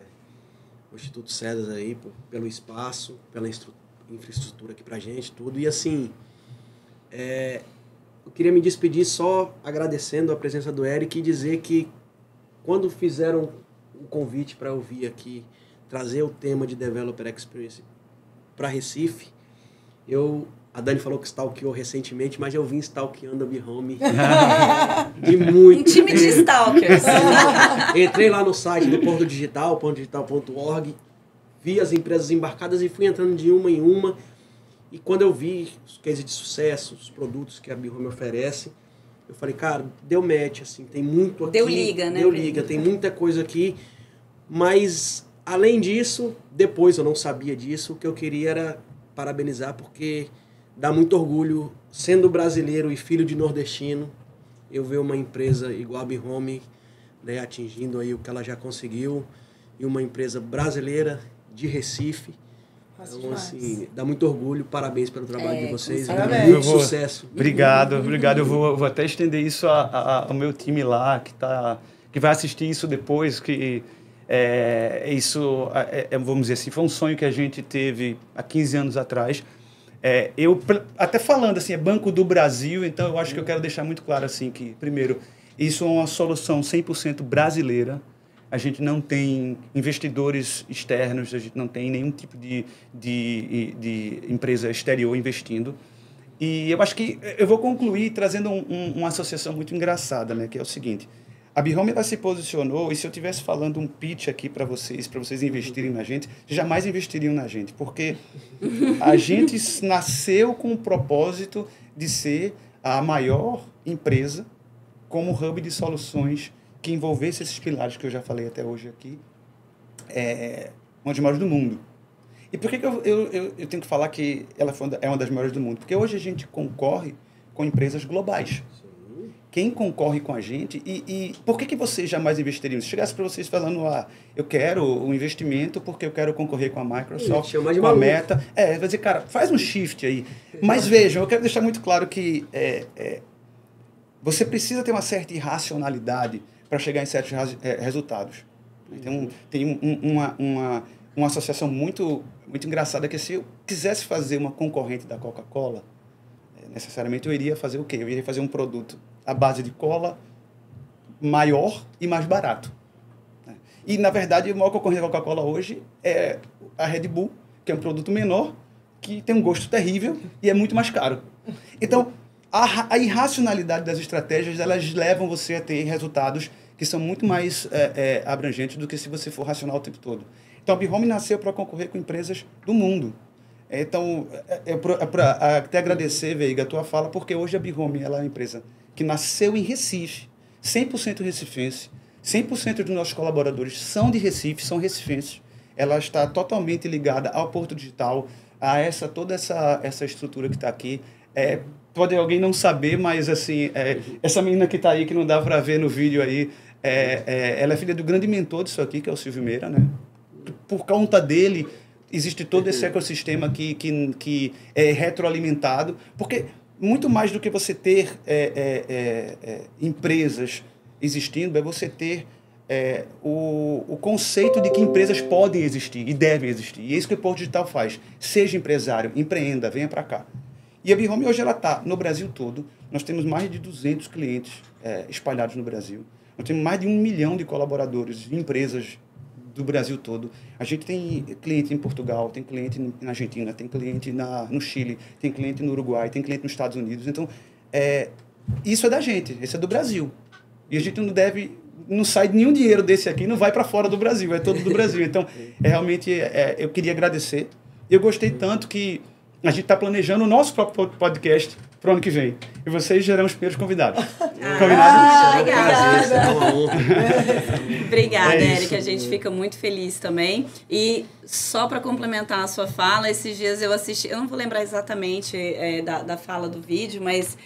o Instituto César aí pelo espaço, pela infraestrutura aqui pra gente, tudo. E assim, eu queria me despedir só agradecendo a presença do Eric e dizer que quando fizeram o convite para eu vir aqui trazer o tema de Developer Experience para Recife, a Dani falou que stalkeou recentemente, mas eu vim stalkeando a BeHome de muito. Um time de stalkers. Entrei lá no site do Porto Digital, pontodigital.org, vi as empresas embarcadas e fui entrando de uma em uma. E quando eu vi os cases de sucesso, os produtos que a BeHome oferece, eu falei, cara, deu match, assim, tem muito aqui. Deu liga, né? Deu liga, tem muita coisa aqui. Mas, além disso, depois eu não sabia disso, o que eu queria era parabenizar, porque dá muito orgulho, sendo brasileiro e filho de nordestino, eu ver uma empresa igual a BeHome, né, atingindo aí o que ela já conseguiu, e uma empresa brasileira de Recife. Então, assim, dá muito orgulho, parabéns pelo trabalho de vocês, muito sucesso. Obrigado. Eu vou até estender isso ao meu time lá, que vai assistir isso depois, que vamos dizer assim, foi um sonho que a gente teve há 15 anos atrás. Eu, até falando assim, é Banco do Brasil, então eu acho que eu quero deixar muito claro assim que, primeiro, isso é uma solução 100% brasileira. A gente não tem investidores externos, a gente não tem nenhum tipo de empresa exterior investindo. E eu acho que eu vou concluir trazendo uma associação muito engraçada, né, que é o seguinte. A BeHome, ela se posicionou, e se eu estivesse falando um pitch aqui para vocês investirem na gente, jamais investiriam na gente, porque a gente nasceu com o propósito de ser a maior empresa como hub de soluções que envolvesse esses pilares que eu já falei até hoje aqui, uma das maiores do mundo. E por que eu tenho que falar que ela é uma das maiores do mundo? Porque hoje a gente concorre com empresas globais. Quem concorre com a gente, e por que vocês jamais investiriam? Se chegasse para vocês falando, eu quero um investimento porque eu quero concorrer com a Microsoft, com a Meta. Vai dizer, cara, faz um shift aí. Mas vejam, eu quero deixar muito claro que você precisa ter uma certa irracionalidade para chegar em certos resultados. Tem uma associação muito engraçada, que se eu quisesse fazer uma concorrente da Coca-Cola, necessariamente eu iria fazer o quê? Eu iria fazer um produto à base de cola maior e mais barato. E, na verdade, o maior concorrente da Coca-Cola hoje é a Red Bull, que é um produto menor, que tem um gosto terrível e é muito mais caro. Então, a irracionalidade das estratégias, elas levam você a ter resultados que são muito mais abrangentes do que se você for racional o tempo todo. Então, a Be-Home nasceu para concorrer com empresas do mundo. Então, para até agradecer, Veiga, a tua fala, porque hoje a Be-Home ela é uma empresa que nasceu em Recife, 100% recifense, 100% dos nossos colaboradores são de Recife, são recifenses. Ela está totalmente ligada ao Porto Digital, a toda essa estrutura que está aqui. Pode alguém não saber, mas assim, essa menina que está aí, que não dá para ver no vídeo aí, ela é filha do grande mentor disso aqui, que é o Silvio Meira, né? Por conta dele, existe todo esse ecossistema que é retroalimentado, porque muito mais do que você ter empresas existindo, é você ter o conceito de que empresas podem existir e devem existir. E é isso que o Porto Digital faz. Seja empresário, empreenda, venha para cá. E a Be-Home hoje ela está no Brasil todo. Nós temos mais de 200 clientes espalhados no Brasil. Nós temos mais de 1 milhão de colaboradores de empresas do Brasil todo. A gente tem cliente em Portugal, tem cliente na Argentina, tem cliente no Chile, tem cliente no Uruguai, tem cliente nos Estados Unidos. Então, isso é da gente, isso é do Brasil. E a gente não sai nenhum dinheiro desse aqui, não vai para fora do Brasil, é todo do Brasil. Então, realmente, eu queria agradecer. Eu gostei tanto que a gente está planejando o nosso próprio podcast para o ano que vem. E vocês serão os primeiros convidados. Obrigada. É uma honra. Obrigada, Érica. A gente fica muito feliz também. E só para complementar a sua fala, esses dias eu assisti, eu não vou lembrar exatamente da fala do vídeo, mas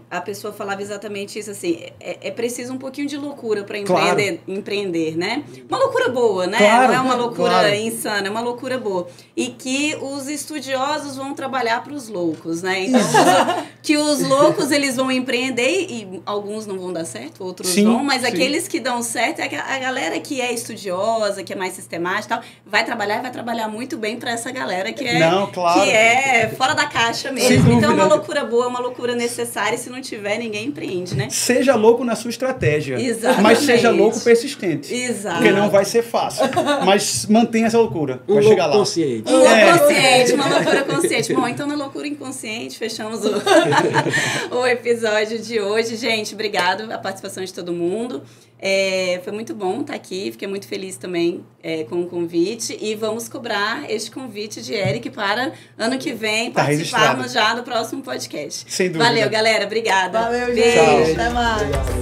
a pessoa falava exatamente isso, assim, é preciso um pouquinho de loucura para empreender, né? Uma loucura boa, né? Claro, não é uma loucura insana, é uma loucura boa. E que os estudiosos vão trabalhar para os loucos, né? Então, que os loucos, eles vão empreender e alguns não vão dar certo, outros vão, mas aqueles que dão certo é a galera que é estudiosa, que é mais sistemática e tal, vai trabalhar muito bem para essa galera que é fora da caixa mesmo. Então, é uma loucura boa, uma loucura necessária, e se não tiver, ninguém empreende, né? Seja louco na sua estratégia. Exatamente. Mas seja louco persistente. Exato. Porque não vai ser fácil. Mas mantenha essa loucura. Vai chegar lá. Consciente. Uma loucura consciente. Bom, então na loucura inconsciente, fechamos o episódio de hoje. Gente, obrigado a participação de todo mundo. Foi muito bom estar aqui, fiquei muito feliz também com o convite, e vamos cobrar este convite de Eric para ano que vem participarmos já do próximo podcast. Sem dúvida. Valeu, galera, obrigada. Valeu, Beijo. gente. Até mais.